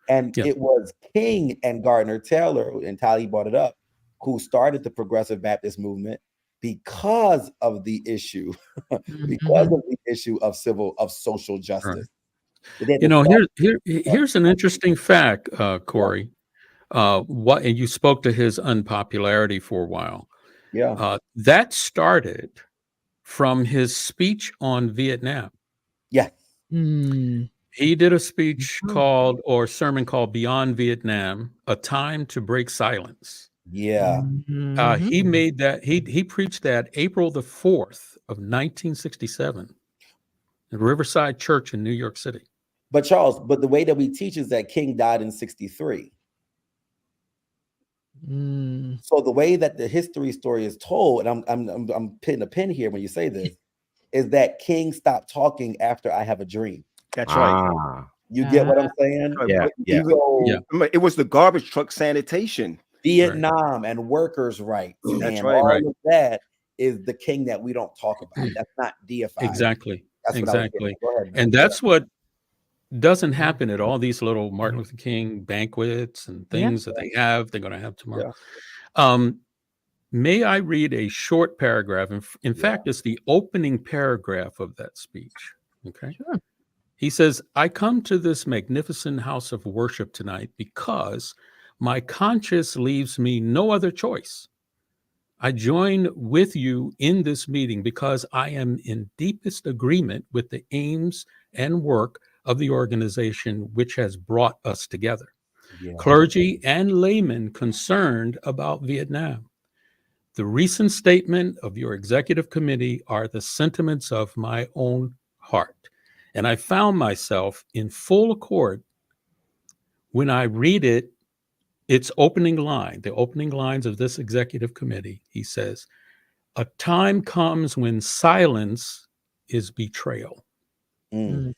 C: And
D: Yeah.
C: it was King and Gardner Taylor, and Tali brought it up, who started the Progressive Baptist movement because of the issue, because of the issue of social justice.
D: You know, here's an interesting fact, Corey. And you spoke to his unpopularity for a while.
C: Yeah.
D: That started from his speech on Vietnam.
C: Yeah.
A: Mm.
D: He did a speech or sermon called Beyond Vietnam, A Time to Break Silence.
C: Yeah.
A: Mhm.
D: He made that, he preached that April the 4th of 1967 at Riverside Church in New York City.
C: But Charles, the way that we teach is that King died in 63.
A: Mm.
C: So the way that the history story is told, and I'm pitting a pin here when you say this, is that King stopped talking after I Have a Dream.
G: That's right.
B: Ah,
C: You get what I'm saying?
B: yeah, yeah.
C: So
G: It was the garbage truck sanitation.
C: Vietnam and workers' rights
G: That's
C: and
G: right.
C: all of that is the King that we don't talk about. That's not deified.
D: Exactly.
C: That's what I was
D: Exactly.
C: getting. Go ahead, man.
D: And that's what doesn't happen at all these little Martin Luther King banquets and things that they have, they're going to have tomorrow. May I read a short paragraph? In fact, it's the opening paragraph of that speech. Okay.
A: Sure.
D: He says, I come to this magnificent house of worship tonight because my conscience leaves me no other choice. I join with you in this meeting because I am in deepest agreement with the aims and work of the organization which has brought us together.
C: Yeah.
D: Clergy and laymen concerned about Vietnam. The recent statement of your executive committee are the sentiments of my own heart. And I found myself in full accord when I read its opening line, the opening lines of this executive committee. He says, a time comes when silence is betrayal.
C: Mm.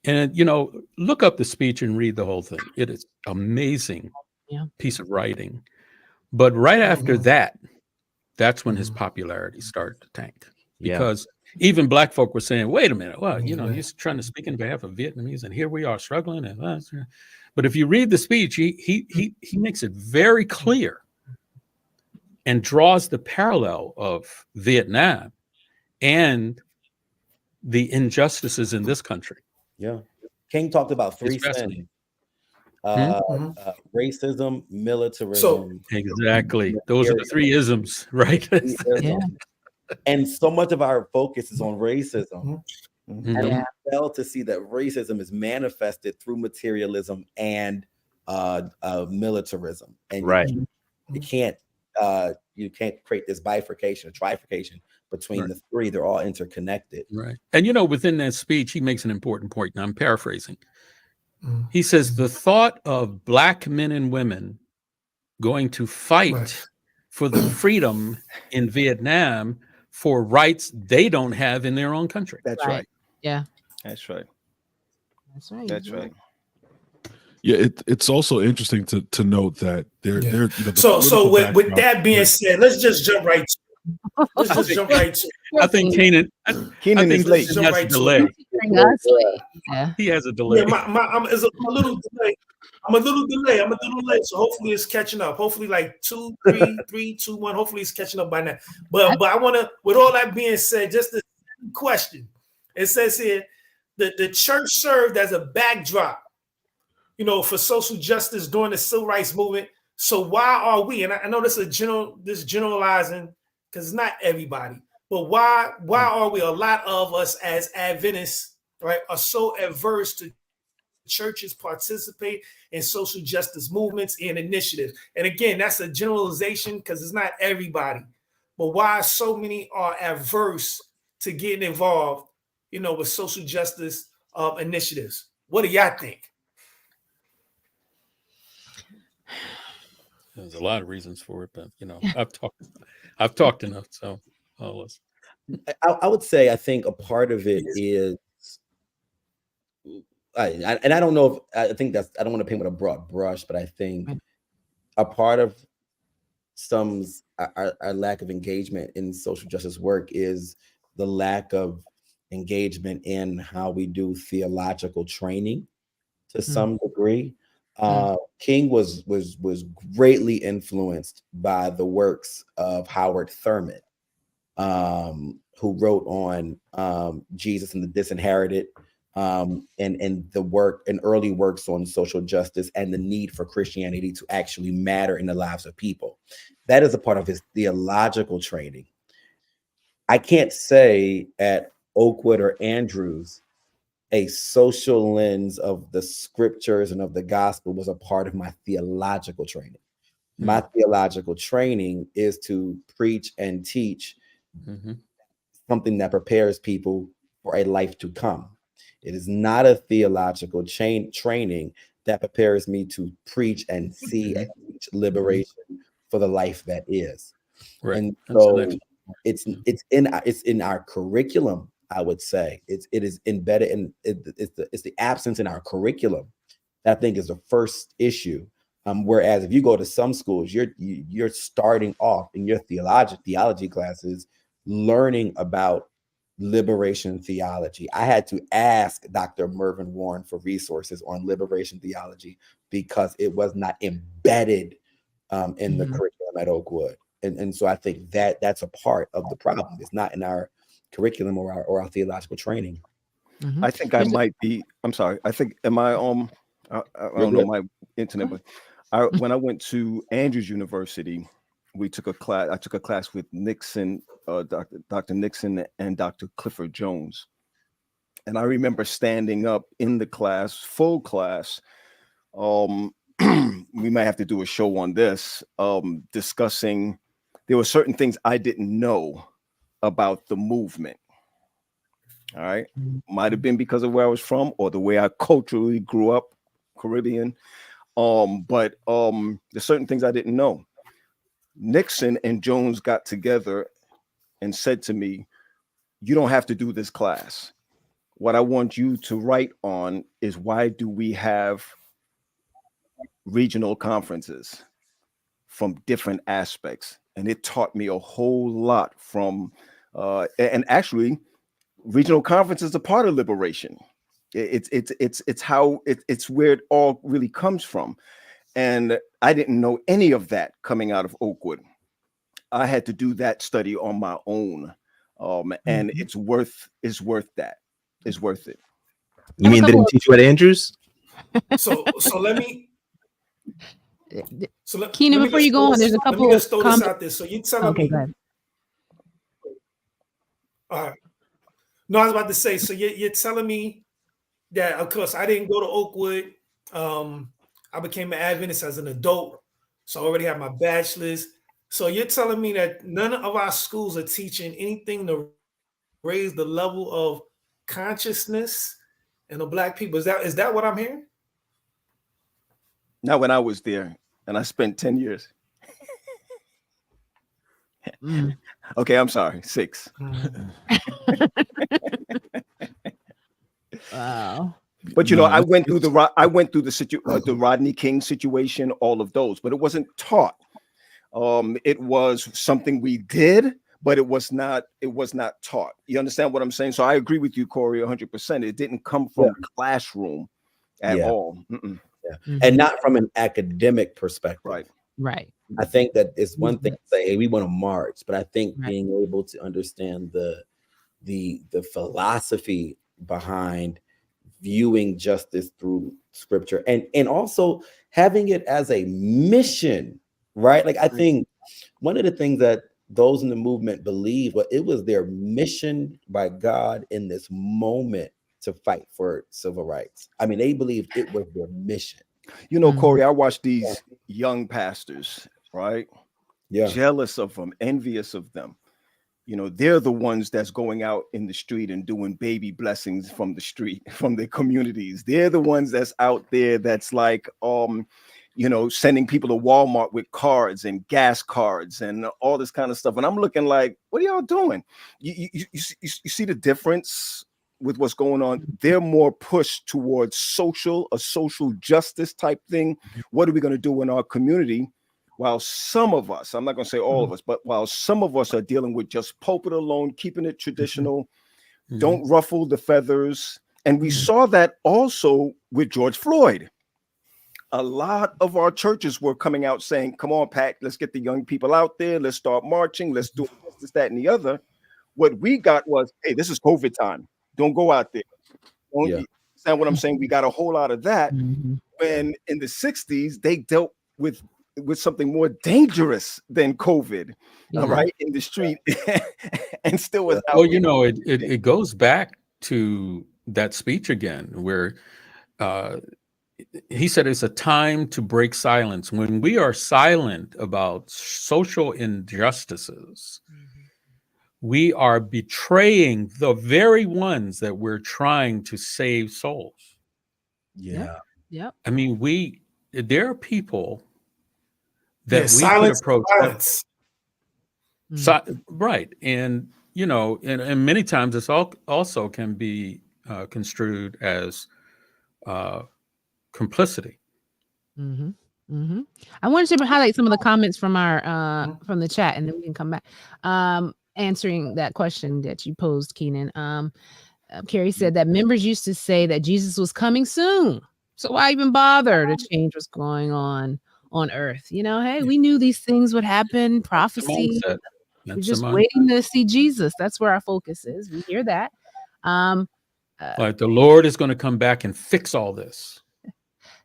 D: And, you know, look up the speech and read the whole thing. It is amazing piece of writing. But right after that, that's when his popularity started to tank. Because even Black folk were saying, wait a minute, well, you know, you're trying to speak in behalf of Vietnamese, and here we are struggling. But if you read the speech, he makes it very clear and draws the parallel of Vietnam and the injustices in this country.
C: Yeah. King talked about three sins. Racism, militarism.
D: Exactly. Those are the three isms, right?
C: And so much of our focus is on racism. And we fail to see that racism is manifested through materialism and militarism. And you can't create this bifurcation, a trifurcation between the three. They're all interconnected.
D: Right. And, you know, within that speech, he makes an important point. Now I'm paraphrasing. He says, the thought of Black men and women going to fight for the freedom in Vietnam for rights they don't have in their own country.
G: That's right.
A: Yeah.
G: That's right.
A: That's right.
G: That's right.
E: Yeah, it's also interesting to note that they're you know,
F: so with that being said, let's just jump right to it. Let's just jump right to
D: I think Keenan. I
G: Keenan
D: think
G: is late.
D: Keenan has a delay.
A: Bring us late. Yeah.
D: He has a delay.
F: yeah, I'm a little delay. I'm a little late. So hopefully it's catching up. Hopefully like 2, 3, 3, 2, 1. Hopefully it's catching up by now. But I want to, with all that being said, just a question. It says here that the church served as a backdrop, for social justice during the civil rights movement. So why are we? And I know this is generalizing because it's not everybody. But why are we? A lot of us as Adventists, right, are so averse to churches participate in social justice movements and initiatives. And again, that's a generalization because it's not everybody. But why so many are averse to getting involved, with social justice initiatives? What do y'all think?
D: There's a lot of reasons for it, but I've talked enough. So let's.
C: I would say I think a part of it is, and I don't know if I think that's, I don't want to paint with a broad brush, but I think a part of our lack of engagement in social justice work is the lack of engagement in how we do theological training to some degree. King was greatly influenced by the works of Howard Thurman, who wrote on Jesus and the Disinherited, and the work and early works on social justice and the need for Christianity to actually matter in the lives of people. That is a part of his theological training. I can't say at Oakwood or Andrews a social lens of the scriptures and of the gospel was a part of my theological training. My theological training is to preach and teach something that prepares people for a life to come. It is not a theological training that prepares me to preach and see and teach liberation for the life that is. Right. And so it's in our curriculum. I would say it is embedded in it's the absence in our curriculum that I think is the first issue. Whereas if you go to some schools, you're starting off in your theology classes learning about liberation theology. I had to ask Dr. Mervyn Warren for resources on liberation theology because it was not embedded in the curriculum at Oakwood. And so I think that's a part of the problem. It's not in our curriculum or our theological training.
G: I think I might be. I'm sorry. I think I don't know my internet, but when I went to Andrews University, we took a class. I took a class with Nixon, Dr. Nixon, and Dr. Clifford Jones, and I remember standing up in the class, full class. We might have to do a show on this, discussing. There were certain things I didn't know about the movement. All right. Might have been because of where I was from or the way I culturally grew up, Caribbean. But there's certain things I didn't know. Nixon and Jones got together and said to me, you don't have to do this class. What I want you to write on is why do we have regional conferences from different aspects? And it taught me a whole lot from, and actually, regional conference is a part of liberation. It's how it's where it all really comes from. And I didn't know any of that coming out of Oakwood. I had to do that study on my own, and it's worth that. It's worth it.
B: You mean they didn't teach you at Andrews?
F: So let me.
A: Keenan, before you go on, there's a couple.
F: Let me just throw this out there. So you telling me?
A: Go ahead.
F: All right. No, I was about to say. So you're telling me that, of course, I didn't go to Oakwood. I became an Adventist as an adult, so I already have my bachelor's. So you're telling me that none of our schools are teaching anything to raise the level of consciousness in the Black people? Is that what I'm hearing?
G: Not when I was there, and I spent 10 years. Okay, I'm sorry, 6.
A: Wow.
G: But I went through the Rodney King situation, all of those, but it wasn't taught. It was something we did, but it was not taught. You understand what I'm saying? So I agree with you, Corey, 100%. It didn't come from classroom at all.
C: Yeah. And not from an academic perspective.
A: Right.
C: I think that it's one thing to say, hey, we want to march, but I think being able to understand the philosophy behind viewing justice through scripture and also having it as a mission, right? Like I think one of the things that those in the movement believe, well, it was their mission by God in this moment to fight for civil rights. I mean, they believed it was their mission.
G: You know, Corey, I watch these young pastors, right?
C: Yeah.
G: Jealous of them, envious of them. You know, they're the ones that's going out in the street and doing baby blessings from the street, from their communities. They're the ones that's out there that's like, you know, sending people to Walmart with cards and gas cards and all this kind of stuff. And I'm looking like, what are y'all doing? You see the difference with what's going on? They're more pushed towards a social justice type thing. What are we going to do in our community? While some of us, I'm not going to say all of us, but while some of us are dealing with just pulpit alone, keeping it traditional, don't ruffle the feathers. And we saw that also with George Floyd. A lot of our churches were coming out saying, come on, Pat, let's get the young people out there. Let's start marching. Let's do this, that, and the other. What we got was, hey, this is COVID time. Don't go out there. Don't you understand what I'm saying? We got a whole lot of that. When in the 60s, they dealt with something more dangerous than COVID, right, in the street, and still without.
D: Well, you know, it goes back to that speech again, where he said it's a time to break silence. When we are silent about social injustices, we are betraying the very ones that we're trying to save souls.
C: Yeah.
D: I mean, there are people that we
F: silence,
D: could approach.
F: violence.
D: Right. And, you know, and many times this also can be construed as complicity.
A: I wanted to highlight some of the comments from our from the chat, and then we can come back answering that question that you posed, Keenan. Carrie said that members used to say that Jesus was coming soon, so why even bother to change what's going on earth? You know, hey, we knew these things would happen, prophecy. We're just waiting to see Jesus. That's where our focus is. We hear that.
D: Like the Lord is going to come back and fix all this.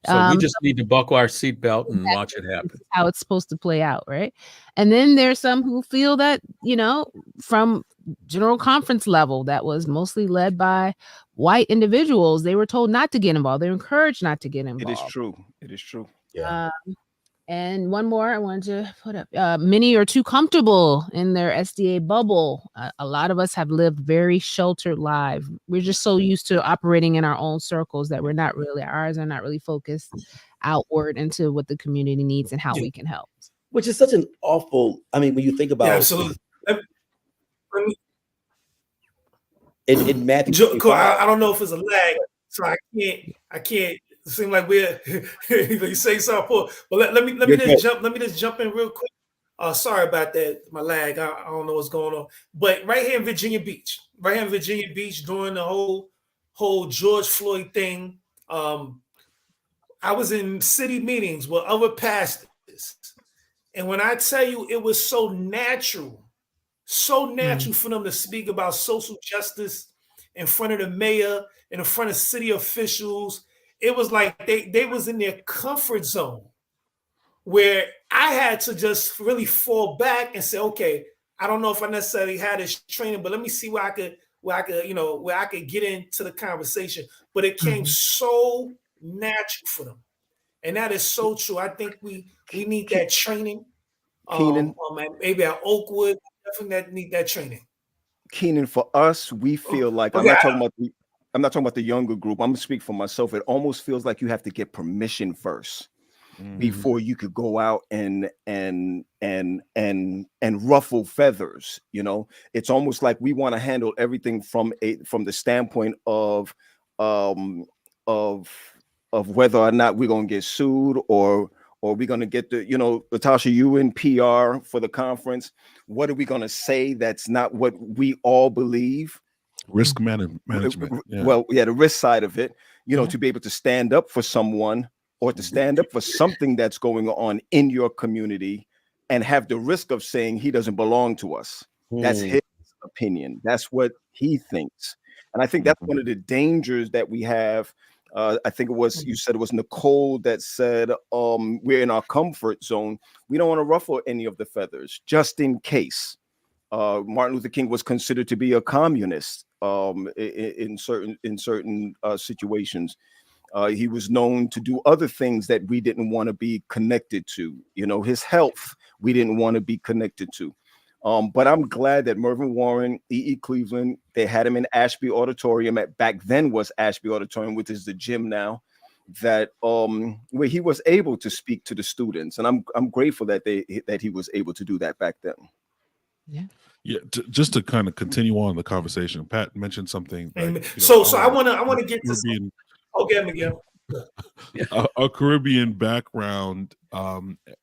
D: So we just need to buckle our seatbelt and watch it happen.
A: How it's supposed to play out, right? And then there's some who feel that, you know, from general conference level, that was mostly led by white individuals. They were told not to get involved. They were encouraged not to get involved.
G: It is true. It is true.
C: Yeah.
A: And one more I wanted to put up. Many are too comfortable in their SDA bubble. A lot of us have lived very sheltered lives. We're just so used to operating in our own circles that our eyes are not really focused outward into what the community needs and how we can help.
C: Which is such an awful, I mean, when you think about
F: absolutely.
C: in Matthew.
F: I don't know if it's a lag, so I can't. It seems like we're you say something, but let me just jump in real quick. Sorry about that, my lag. I don't know what's going on, but right here in Virginia Beach, during the whole George Floyd thing, I was in city meetings with other pastors, and when I tell you, it was so natural for them to speak about social justice in front of the mayor, in front of city officials. It was like they was in their comfort zone, where I had to just really fall back and say, okay, I don't know if I necessarily had this training, but let me see where I could get into the conversation. But it came so natural for them, and that is so true. I think we need that training.
G: Keenan,
F: maybe at Oakwood, definitely need that training.
G: Keenan, for us, we feel like I'm not talking about the younger group. I'm gonna speak for myself. It almost feels like you have to get permission first before you could go out and ruffle feathers. You know, it's almost like we want to handle everything from the standpoint of whether or not we're gonna get sued or or are we going to get the, Latasha, you in PR for the conference? What are we going to say that's not what we all believe?
E: Risk management. Yeah.
G: Well, yeah, the risk side of it,
A: Yeah.
G: to be able to stand up for someone or to stand up for something that's going on in your community and have the risk of saying he doesn't belong to us. That's his opinion. That's what he thinks. And I think that's one of the dangers that we have. I think you said it was Nicole that said, we're in our comfort zone. We don't want to ruffle any of the feathers just in case. Martin Luther King was considered to be a communist in certain situations. He was known to do other things that we didn't want to be connected to. His health, we didn't want to be connected to. But I'm glad that Mervyn Warren, E.E. Cleveland, they had him in Ashby Auditorium back then was Ashby Auditorium, which is the gym now, that where he was able to speak to the students. And I'm grateful that he was able to do that back then.
E: Yeah. Just to kind of continue on the conversation, Pat mentioned something.
F: So I want to get to some. Okay, Miguel.
E: A Caribbean background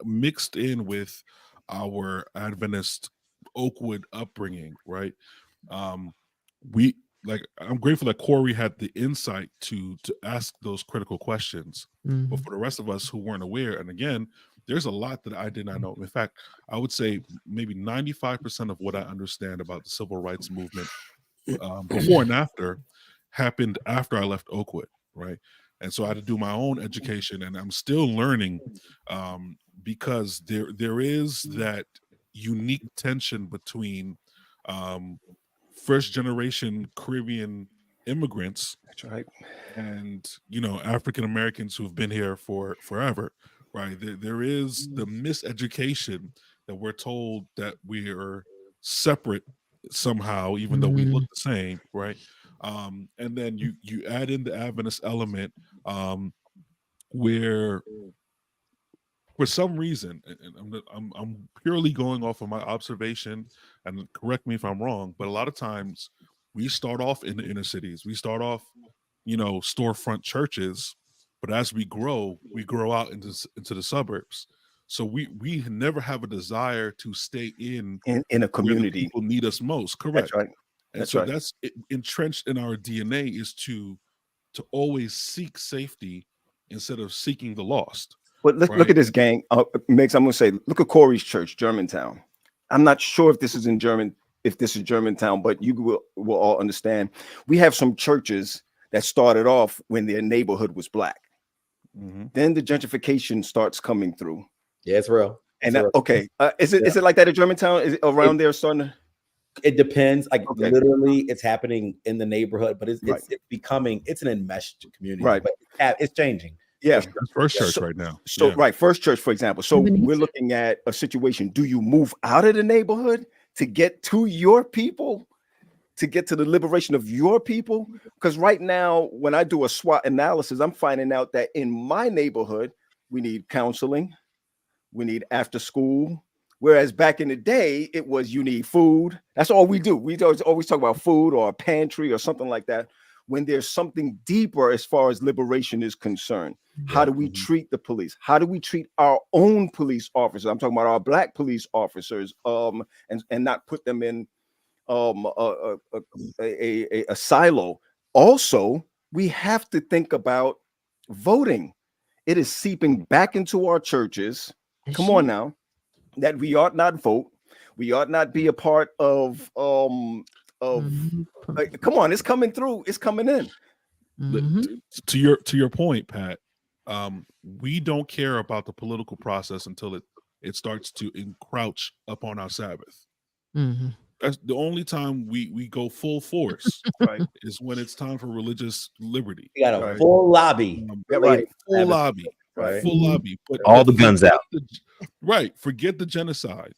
E: mixed in with our Adventist Oakwood upbringing, right? I'm grateful that Corey had the insight to ask those critical questions. But for the rest of us who weren't aware, and again, there's a lot that I did not know. In fact, I would say maybe 95% of what I understand about the civil rights movement before and after happened after I left Oakwood, right? And so I had to do my own education, and I'm still learning because there is that unique tension between first generation Caribbean immigrants,
G: that's right,
E: and African Americans who've been here for forever, right? There is the miseducation that we're told that we are separate somehow, even though we look the same, right? And then you add in the Adventist element, where for some reason, and I'm purely going off of my observation, and correct me if I'm wrong, but a lot of times we start off in the inner cities. We start off, storefront churches, but as we grow out into the suburbs. So we never have a desire to stay in
G: a community
E: where the people need us most. Correct.
G: That's right.
E: And so that's entrenched in our DNA, is to always seek safety instead of seeking the lost.
G: But look at this, gang. Megs, I'm going to say, look at Corey's church, Germantown. I'm not sure if this is Germantown, but you will all understand. We have some churches that started off when their neighborhood was black. Then the gentrification starts coming through.
C: Yeah, it's real.
G: And okay, is it like that at Germantown? Is it around there starting to?
C: It depends. Literally, it's happening in the neighborhood, but it's becoming an enmeshed community.
G: Right,
C: but it's changing.
G: Yeah,
E: that's First Church right now.
G: So right, First Church, for example. So we're looking at a situation. Do you move out of the neighborhood to get to your people, to get to the liberation of your people? Because right now, when I do a SWOT analysis, I'm finding out that in my neighborhood, we need counseling, we need after school. Whereas back in the day, it was you need food. That's all we do. We always talk about food or a pantry or something like that. When there's something deeper as far as liberation is concerned. How do we treat the police? How do we treat our own police officers? I'm talking about our black police officers, and not put them in a silo. Also, we have to think about voting. It is seeping back into our churches. Come on now, that we ought not vote. We ought not be a part of come on, it's coming through. It's coming in.
E: To your point, Pat, we don't care about the political process until it starts to encroach upon our Sabbath. That's the only time we go full force, right? Is when it's time for religious liberty.
C: You got a full lobby,
E: full lobby,
C: right?
E: Full lobby. But
B: all the guns out.
E: Forget the genocide.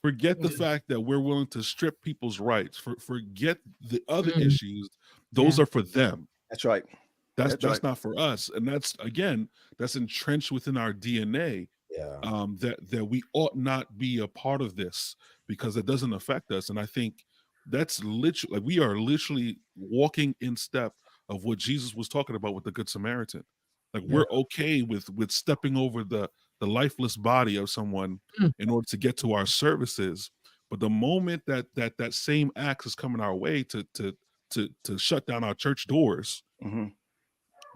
E: Forget the fact that we're willing to strip people's rights. Forget the other issues. Those are for them.
G: That's right.
E: That's not for us. And that's entrenched within our DNA.
C: Yeah.
E: That we ought not be a part of this because it doesn't affect us. And I think that's literally, we are literally walking in step of what Jesus was talking about with the Good Samaritan. Like we're okay with stepping over the lifeless body of someone in order to get to our services. But the moment that same axe is coming our way to shut down our church doors,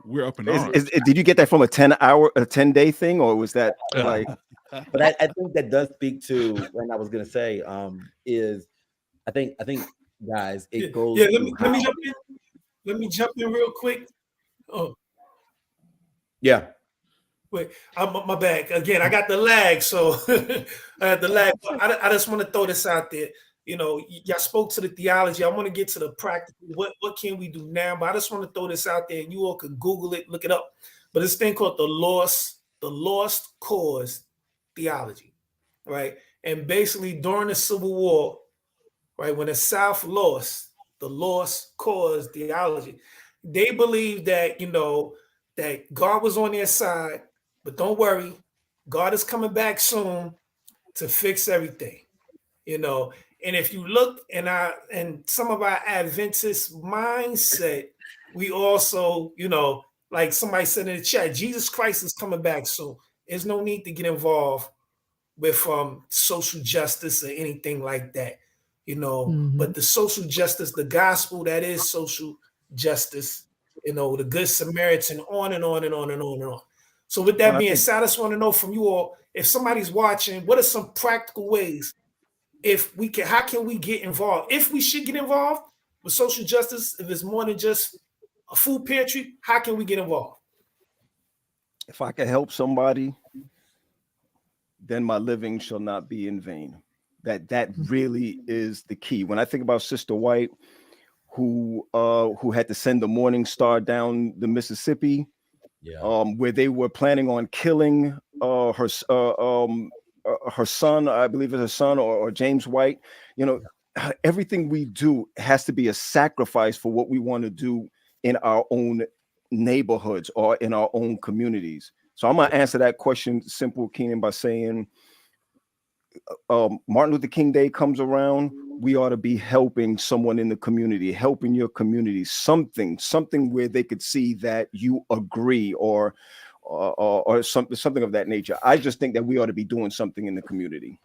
E: we're up in arms.
G: Did you get that from a 10-day thing, or was that like?
C: But I think that does speak to what I was gonna say. Is I think guys, it goes.
F: Yeah, let me jump in. Let me jump in real quick. Oh,
C: yeah.
F: wait, my bad. Again, I got the lag, so I had the lag. I just want to throw this out there. You know, y'all spoke to the theology. I want to get to the practical. What can we do now? But I just want to throw this out there, and you all can Google it, look it up. But this thing called the lost cause theology, right? And basically during the Civil War, right, when the South lost, the lost cause theology, they believed that, you know, that God was on their side, but don't worry, God is coming back soon to fix everything, you know. And if you look in some of our Adventist mindset, we also, you know, like somebody said in the chat, Jesus Christ is coming back soon. There's no need to get involved with social justice or anything like that, you know. But the social justice, the gospel, that is social justice, you know, the Good Samaritan, on and on and on and on and on. So with that being said, I just want to know from you all, if somebody's watching, what are some practical ways how can we get involved? If we should get involved with social justice, if it's more than just a food pantry, how can we get involved?
G: If I can help somebody, then my living shall not be in vain. That really is the key. When I think about Sister White, who had to send the Morning Star down the Mississippi, where they were planning on killing her son, I believe it's her son, or James White. You know, everything we do has to be a sacrifice for what we want to do in our own neighborhoods or in our own communities. So I'm gonna answer that question simple, Keenan, by saying Martin Luther King Day comes around, we ought to be helping someone in the community, helping your community, something where they could see that you agree or something of that nature. I just think that we ought to be doing something in the community.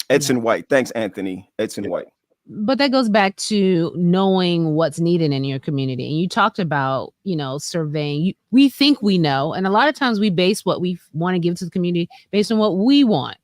G: Edson White. Thanks, Anthony. Edson White.
A: But that goes back to knowing what's needed in your community. And you talked about, you know, surveying. We think we know. And a lot of times we base what we want to give to the community based on what we want.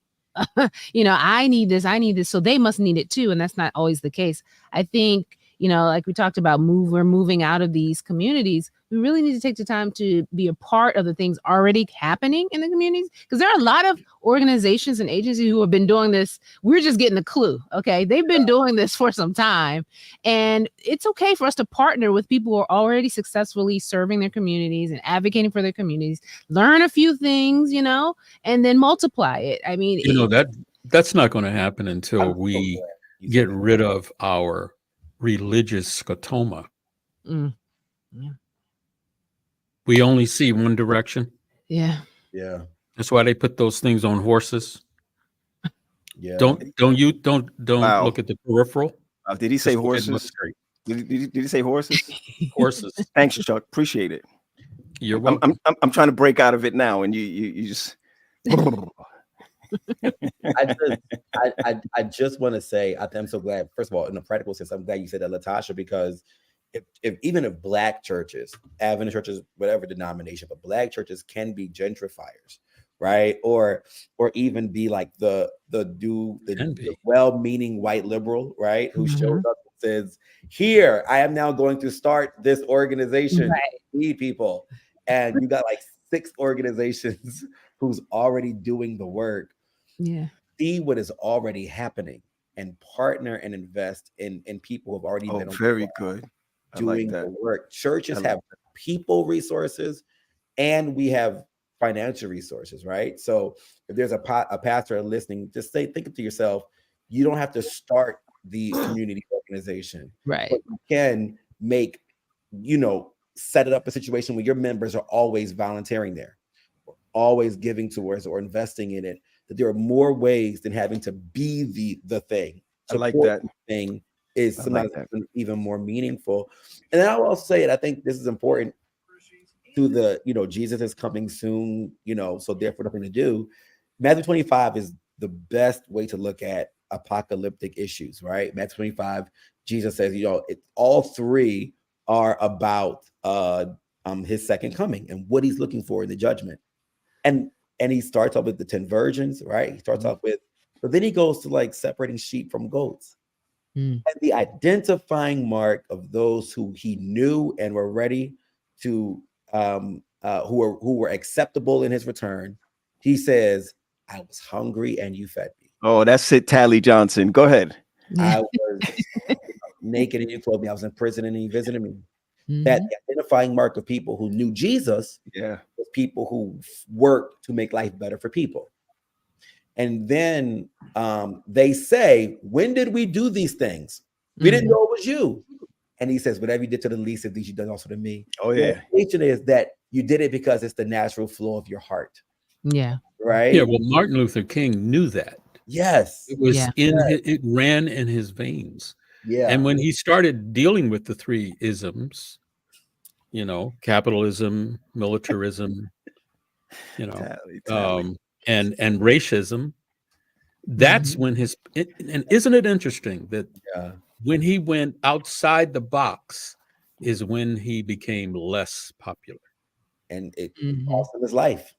A: You know, I need this, so they must need it too. And that's not always the case. I think, you know, like we talked about, we're moving out of these communities. We really need to take the time to be a part of the things already happening in the communities, because there are a lot of organizations and agencies who have been doing this. We're just getting the clue. Okay. They've been doing this for some time, and it's okay for us to partner with people who are already successfully serving their communities and advocating for their communities, learn a few things, you know, and then multiply it. I mean,
D: you know, that's not going to happen until we get rid of our religious scotoma.
A: Yeah.
D: We only see one direction.
C: Yeah.
D: That's why they put those things on horses.
C: Yeah.
D: Don't wow. Look at the peripheral.
G: Did he say horses? Did he say horses?
D: Horses.
G: Thanks, Chuck. Appreciate it.
D: You're welcome.
G: I'm trying to break out of it now, and you just.
C: I just want to say I'm so glad. First of all, in a practical sense, I'm glad you said that, Latasha, because even if Black churches, Adventist churches, whatever denomination, but Black churches can be gentrifiers, right? Or even be like the well-meaning white liberal, right? Who shows up and says, "Here, I am now going to start this organization to feed people," and you got like 6 organizations who's already doing the work.
A: Yeah.
C: See what is already happening and partner and invest in people who have already been
G: very good.
C: Doing the work. Churches have people resources, and we have financial resources, right? So if there's a pastor listening, just think to yourself, you don't have to start the community organization,
A: right?
C: But you can make, set it up a situation where your members are always volunteering there, or always giving towards or investing in it. That there are more ways than having to be the thing.
G: I like that
C: thing. Is something even more meaningful. And then I'll also say it, I think this is important. to the, Jesus is coming soon, so therefore nothing to do. Matthew 25 is the best way to look at apocalyptic issues, right? Matthew 25, Jesus says, all three are about his second coming and what he's looking for in the judgment. And he starts off with the 10 virgins, right? He starts off with, but then he goes to like separating sheep from goats. And the identifying mark of those who he knew and were ready to who were acceptable in his return. He says, I was hungry and you fed me.
G: Oh, that's it, Tally Johnson. Go ahead.
C: I was naked and you clothed me. I was in prison and you visited me. That the identifying mark of people who knew Jesus was people who worked to make life better for people. And then they say, when did we do these things? We didn't know it was you. And he says, whatever you did to the least of these, you done also to me.
G: Oh, yeah.
C: The implication is that you did it because it's the natural flow of your heart.
A: Yeah.
C: Right?
D: Yeah, well, Martin Luther King knew that.
C: Yes.
D: It was it ran in his veins.
C: Yeah.
D: And when he started dealing with the three isms, capitalism, militarism,
G: Tally.
D: And racism, that's when and isn't it interesting that when he went outside the box is when he became less popular.
C: And it cost him his life.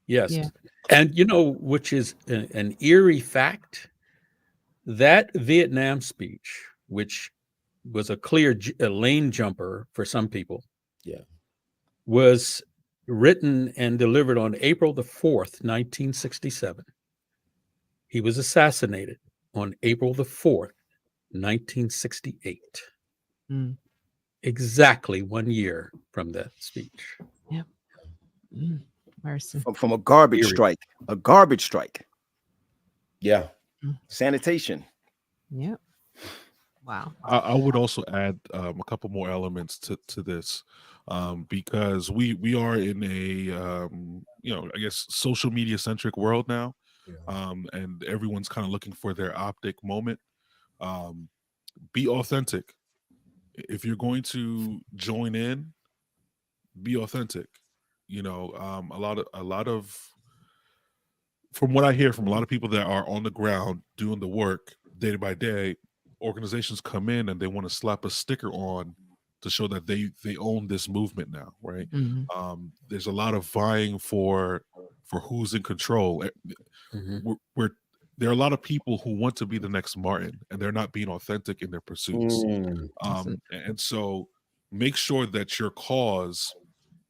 D: Yes. Yeah. And which is an eerie fact, that Vietnam speech, which was a clear lane jumper for some people, was written and delivered on April the 4th, 1967. He was assassinated on April the 4th, 1968. Exactly 1 year from that speech.
A: Yep. Mercy.
G: From a garbage strike. A garbage strike.
C: Yeah.
G: Sanitation.
A: Yep. Wow.
E: I would also add a couple more elements to this, because we are in a I guess social media centric world now, and everyone's kind of looking for their optic moment. Be authentic. If you're going to join in, be authentic. A lot of from what I hear from a lot of people that are on the ground doing the work day by day, organizations come in and they want to slap a sticker on to show that they own this movement now, right? There's a lot of vying for who's in control. There are a lot of people who want to be the next Martin, and they're not being authentic in their pursuits. And so make sure that your cause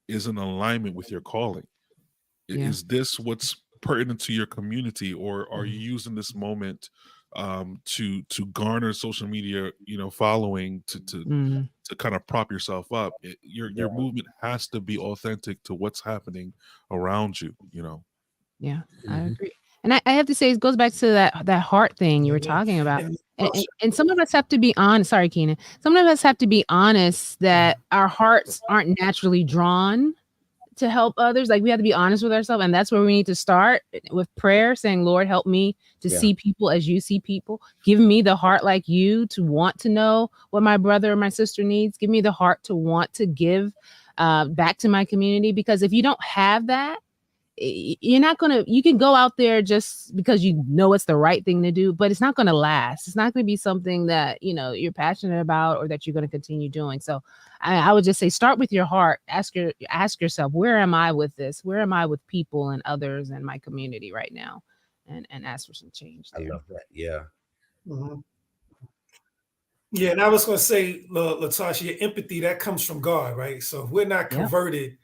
E: is in alignment with your calling. Is this what's pertinent to your community, or are you using this moment to garner social media following to kind of prop yourself up? Your movement has to be authentic to what's happening around you.
A: I agree. And I have to say, it goes back to that heart thing you were talking about. And some of us have to be honest. Sorry, Keenan. Some of us have to be honest that our hearts aren't naturally drawn to help others. Like, we have to be honest with ourselves. And that's where we need to start, with prayer, saying, Lord, help me to see people as you see people. Give me the heart like you to want to know what my brother or my sister needs. Give me the heart to want to give back to my community. Because if you don't have that, you're not going to, you can go out there just because you know it's the right thing to do, but it's not going to last. It's not going to be something that, you're passionate about or that you're going to continue doing. So I would just say, start with your heart. Ask yourself, where am I with this? Where am I with people and others in my community right now? And ask for some change there.
C: I love that. Yeah.
F: Yeah. And I was going to say, Latasha, your empathy, that comes from God, right? So if we're not converted,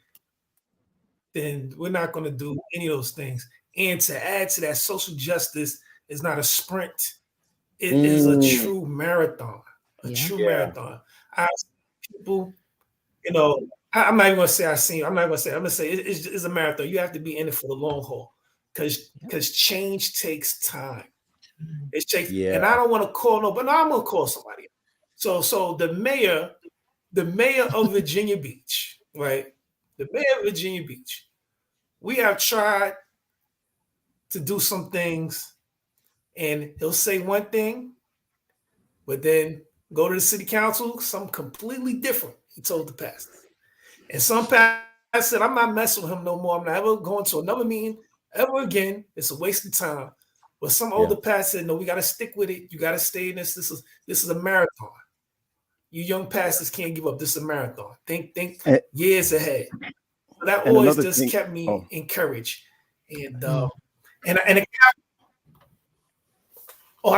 F: then we're not going to do any of those things. And to add to that, social justice is not a sprint. It is a true marathon. True marathon. I see people, I'm not even going to say I'm going to say it's a marathon. You have to be in it for the long haul, because change takes time. It takes, and I don't want to call nobody. No, I'm going to call somebody. So the mayor of Virginia Beach, right? The mayor of Virginia Beach, we have tried to do some things, and he'll say one thing, but then go to the city council, something completely different he told the pastor. And some pastors I said, I'm not messing with him no more. I'm not ever going to another meeting ever again. It's a waste of time. But some older pastor said, no, we got to stick with it. You got to stay in this. This is a marathon. You young pastors can't give up. This is a marathon. Think years ahead. So that always just kept me encouraged. And I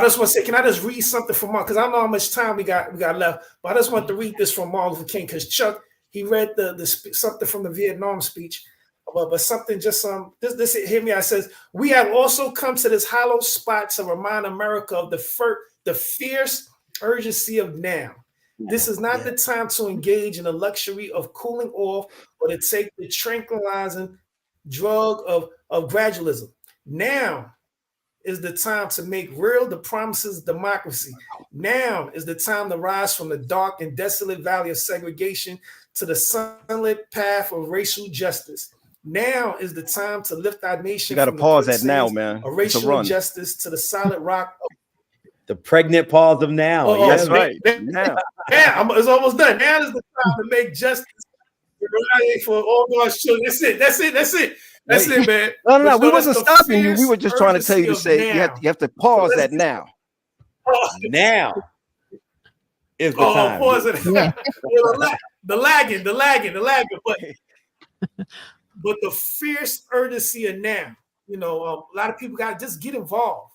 F: just want to say, can I just read something from Mark? Because I don't know how much time we got left, but I just want to read this from Martin Luther King, because Chuck, he read the something from the Vietnam speech, but something just this hit me. I says, we have also come to this hollow spot to remind America of the fierce urgency of now. This is not the time to engage in the luxury of cooling off or to take the tranquilizing drug of gradualism. Now is the time to make real the promises of democracy. Now is the time to rise from the dark and desolate valley of segregation to the sunlit path of racial justice. Now is the time to lift our nation.
G: You got to pause that now, man.
F: Of racial justice to the solid rock.
C: The pregnant pause of now.
G: That's right. Now.
F: Yeah, it's almost done. Now is the time to make justice for all God's children. That's it. That's it, man.
G: No. We wasn't stopping you. We were just trying to tell you to say you have to pause that now.
C: Now is the time.
F: Pause it. Yeah. The lagging. But the fierce urgency of now. A lot of people got to just get involved.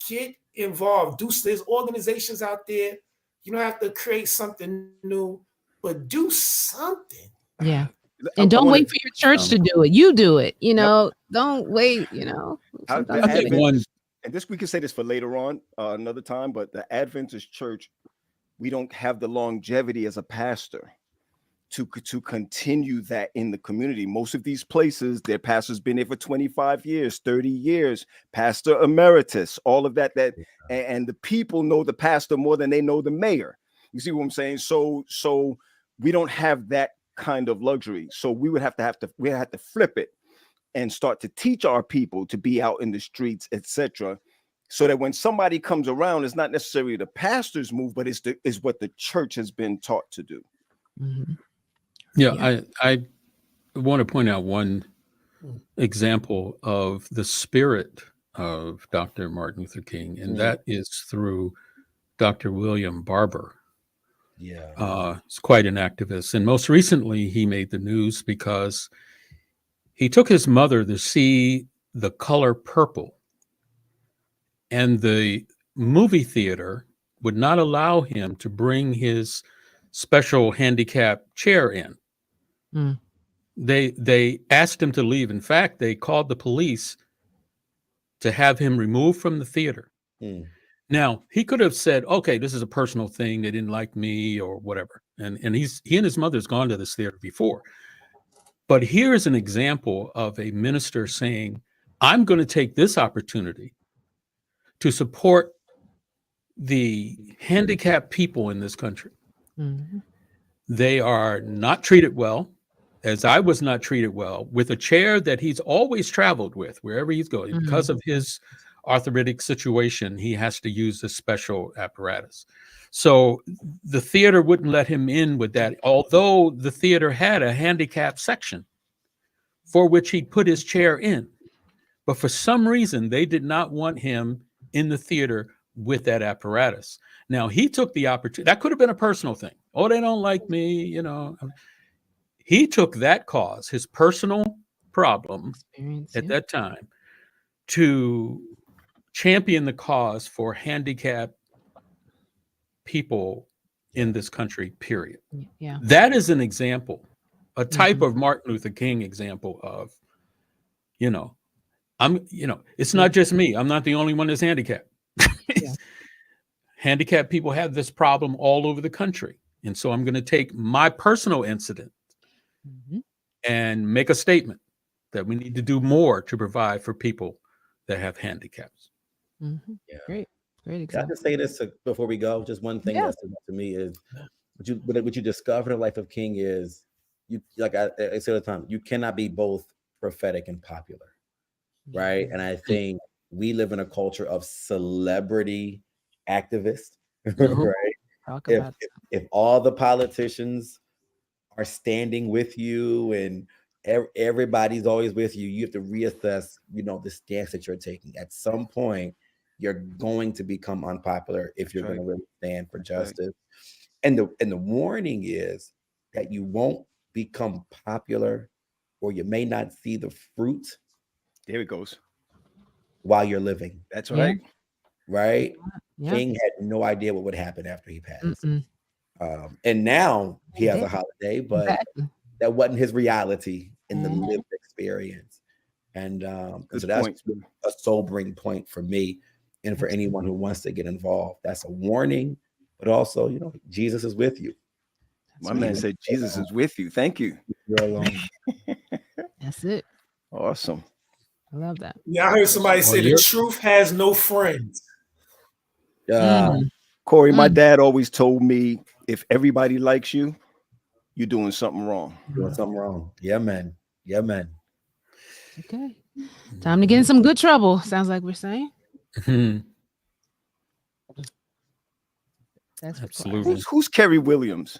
F: Get involved. There's organizations out there. You don't have to create something new, but do something.
A: Yeah. And don't wait for your church to do it. You do it. Don't wait.
G: I think one, and this we can say this for later on, another time. But the Adventist church, we don't have the longevity as a pastor to continue that in the community. Most of these places, their pastor's been there for 25 years, 30 years, pastor emeritus, all of that, and the people know the pastor more than they know the mayor. You see what I'm saying? So we don't have that kind of luxury. So we would have to flip it and start to teach our people to be out in the streets, etc. So that when somebody comes around, it's not necessarily the pastor's move, but it's what the church has been taught to do.
D: Mm-hmm. Yeah, I want to point out one example of the spirit of Dr. Martin Luther King, and that is through Dr. William Barber. Yeah, he's quite an activist, and most recently he made the news because he took his mother to see The Color Purple, and the movie theater would not allow him to bring his special handicap chair in. They asked him to leave. In fact, they called the police to have him removed from the theater. Now, he could have said, okay, this is a personal thing. They didn't like me or whatever. And he and his mother's gone to this theater before. But here's an example of a minister saying, I'm going to take this opportunity to support the handicapped people in this country. Mm-hmm. They are not treated well, as I was not treated well, with a chair that he's always traveled with wherever he's going. Mm-hmm. Because of his arthritic situation, he has to use this special apparatus. So the theater wouldn't let him in with that, although the theater had a handicap section for which he put his chair in. But for some reason, they did not want him in the theater with that apparatus. Now, he took the opportunity. That could have been a personal thing. Oh, they don't like me, He took that cause, his personal problem at that time, to champion the cause for handicapped people in this country, period.
A: Yeah.
D: That is an example, a type of Martin Luther King example of, it's not just me. I'm not the only one that's handicapped. Yeah. Handicapped people have this problem all over the country. And so I'm going to take my personal incident and make a statement that we need to do more to provide for people that have handicaps.
A: Mm-hmm. Yeah. Great example.
C: Can I just say this before we go? Just one thing that stood out to me is what you discover in the life of King is, I say all the time, you cannot be both prophetic and popular, right? And I think we live in a culture of celebrity activists, right?
A: Talk about
C: if all the politicians are standing with you and everybody's always with you, you have to reassess, the stance that you're taking. At some point, you're going to become unpopular if you're going to really stand for justice. And the warning is that you won't become popular, or you may not see the fruit.
G: There it goes.
C: While you're living.
G: That's right.
C: Right?
A: Yeah.
C: King had no idea what would happen after he passed. And now he has a holiday, but that wasn't his reality in the lived experience. And so that's a sobering point for me and for anyone who wants to get involved. That's a warning, but also, Jesus is with you.
G: My man said Jesus is with you. Thank you.
C: You're alone.
A: That's it.
G: Awesome.
A: I love that.
F: Yeah, I heard somebody say the truth has no friends.
G: Corey, my dad always told me, if everybody likes you, you're doing something wrong.
C: Doing something wrong. Yeah, man. Yeah, man.
A: Okay. Time to get in some good trouble. Sounds like we're saying. That's
D: absolutely.
G: Who's Kerry Williams?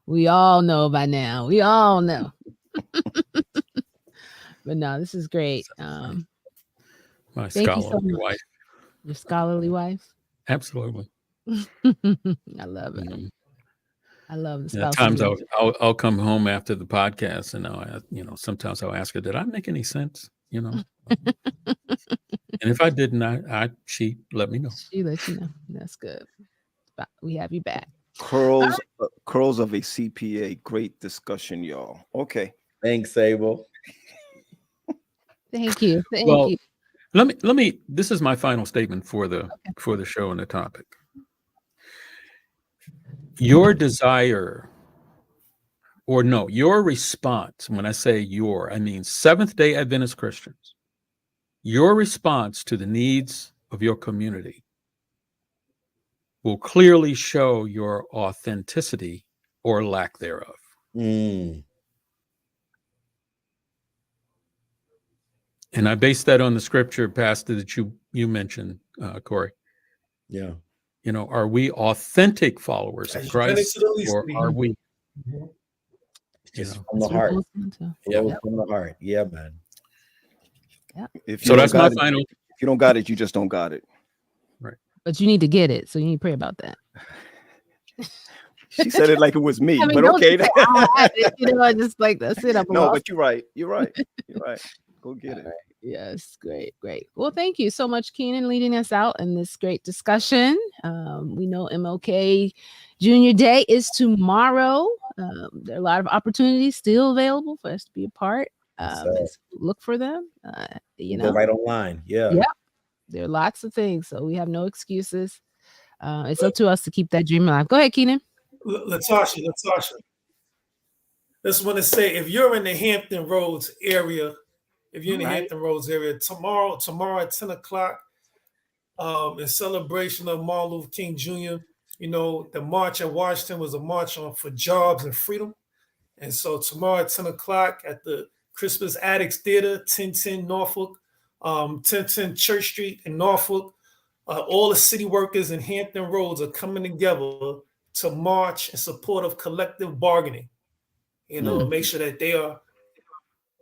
A: We all know by now. We all know. But no, this is great.
D: My scholarly wife.
A: Your scholarly wife?
D: Absolutely.
A: I love it. I love the spouse.
D: Times I'll come home after the podcast and sometimes I'll ask her, did I make any sense? And if I didn't, she'd let me know.
A: She let you know. That's good. We have you back.
G: Curls of a CPA. Great discussion, y'all. Okay.
C: Thanks, Abel.
A: Thank you. Thank you.
D: Let me. This is my final statement for the show and the topic. Your desire, your response. When I say I mean Seventh-day Adventist Christians. Your response to the needs of your community will clearly show your authenticity or lack thereof. And I base that on the scripture, Pastor, that you mentioned, Corey.
C: Yeah.
D: Are we authentic followers of Christ, or are we?
C: Just from the heart. Yeah, from the heart. Yeah, man.
A: Yeah.
D: So that's my final.
G: If you don't got it, you just don't got it.
D: Right.
A: But you need to get it, so you need to pray about that.
G: She said it like it was me, but okay.
A: Just like that's it.
G: No, but you're right. You're right. Go get it.
A: Yes, great. Well, thank you so much, Keenan, leading us out in this great discussion. We know MLK Junior Day is tomorrow. There are a lot of opportunities still available for us to be a part. Let's look for them.
C: Go right online. Yeah.
A: There are lots of things, so we have no excuses. It's up to us to keep that dream alive. Go ahead, Keenan.
F: Latasha. Just want to say, if you're in the Hampton Roads area, tomorrow at 10 o'clock, in celebration of Martin Luther King Jr., the march at Washington was a march for jobs and freedom. And so tomorrow at 10 o'clock at the Christmas Addicts Theater, 1010 Norfolk, 1010 Church Street in Norfolk, all the city workers in Hampton Roads are coming together to march in support of collective bargaining. Make sure that they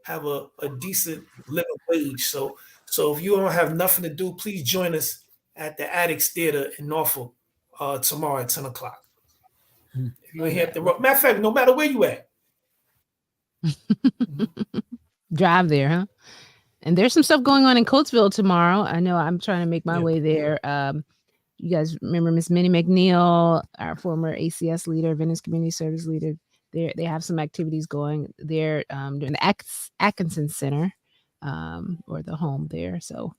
F: have a decent living wage. So if you don't have nothing to do, please join us at the Addicts Theater in Norfolk tomorrow at 10 o'clock. If you're in Hampton Road, matter of fact, no matter where you at.
A: Drive there, huh? And there's some stuff going on in Coatesville tomorrow. I know I'm trying to make my way there. You guys remember Miss Minnie McNeil, our former ACS leader, Venice Community Service leader. They have some activities going there during the Atkinson Center or the home there. So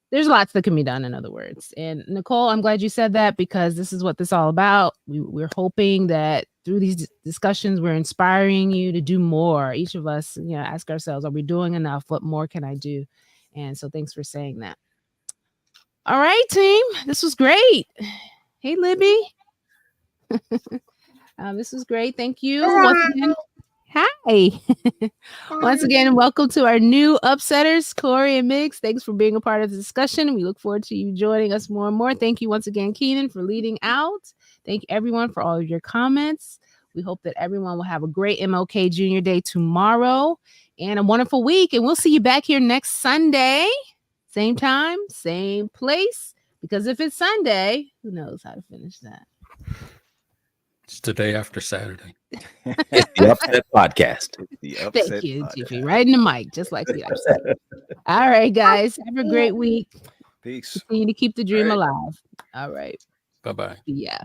A: there's lots that can be done, in other words. And Nicole, I'm glad you said that, because this is what this is all about. We're hoping that through these discussions, we're inspiring you to do more. Each of us, ask ourselves, are we doing enough? What more can I do? And so thanks for saying that. All right, team. This was great. Hey, Libby. This was great. Thank you. Once again, hi. Once again, welcome to our new upsetters, Corey and Miggs. Thanks for being a part of the discussion. We look forward to you joining us more and more. Thank you once again, Keenan, for leading out. Thank everyone for all of your comments. We hope that everyone will have a great MLK Junior Day tomorrow and a wonderful week. And we'll see you back here next Sunday. Same time, same place. Because if it's Sunday, who knows how to finish that?
D: It's the day after Saturday.
B: It's the Upset Podcast.
G: The Upset
A: Thank you,
G: Podcast.
A: GP. Right in the mic, just like the Upset. All right, guys. Have a great week.
G: Peace.
A: Continue to keep the dream
C: All right.
A: alive. All right.
D: Bye-bye.
A: Yeah.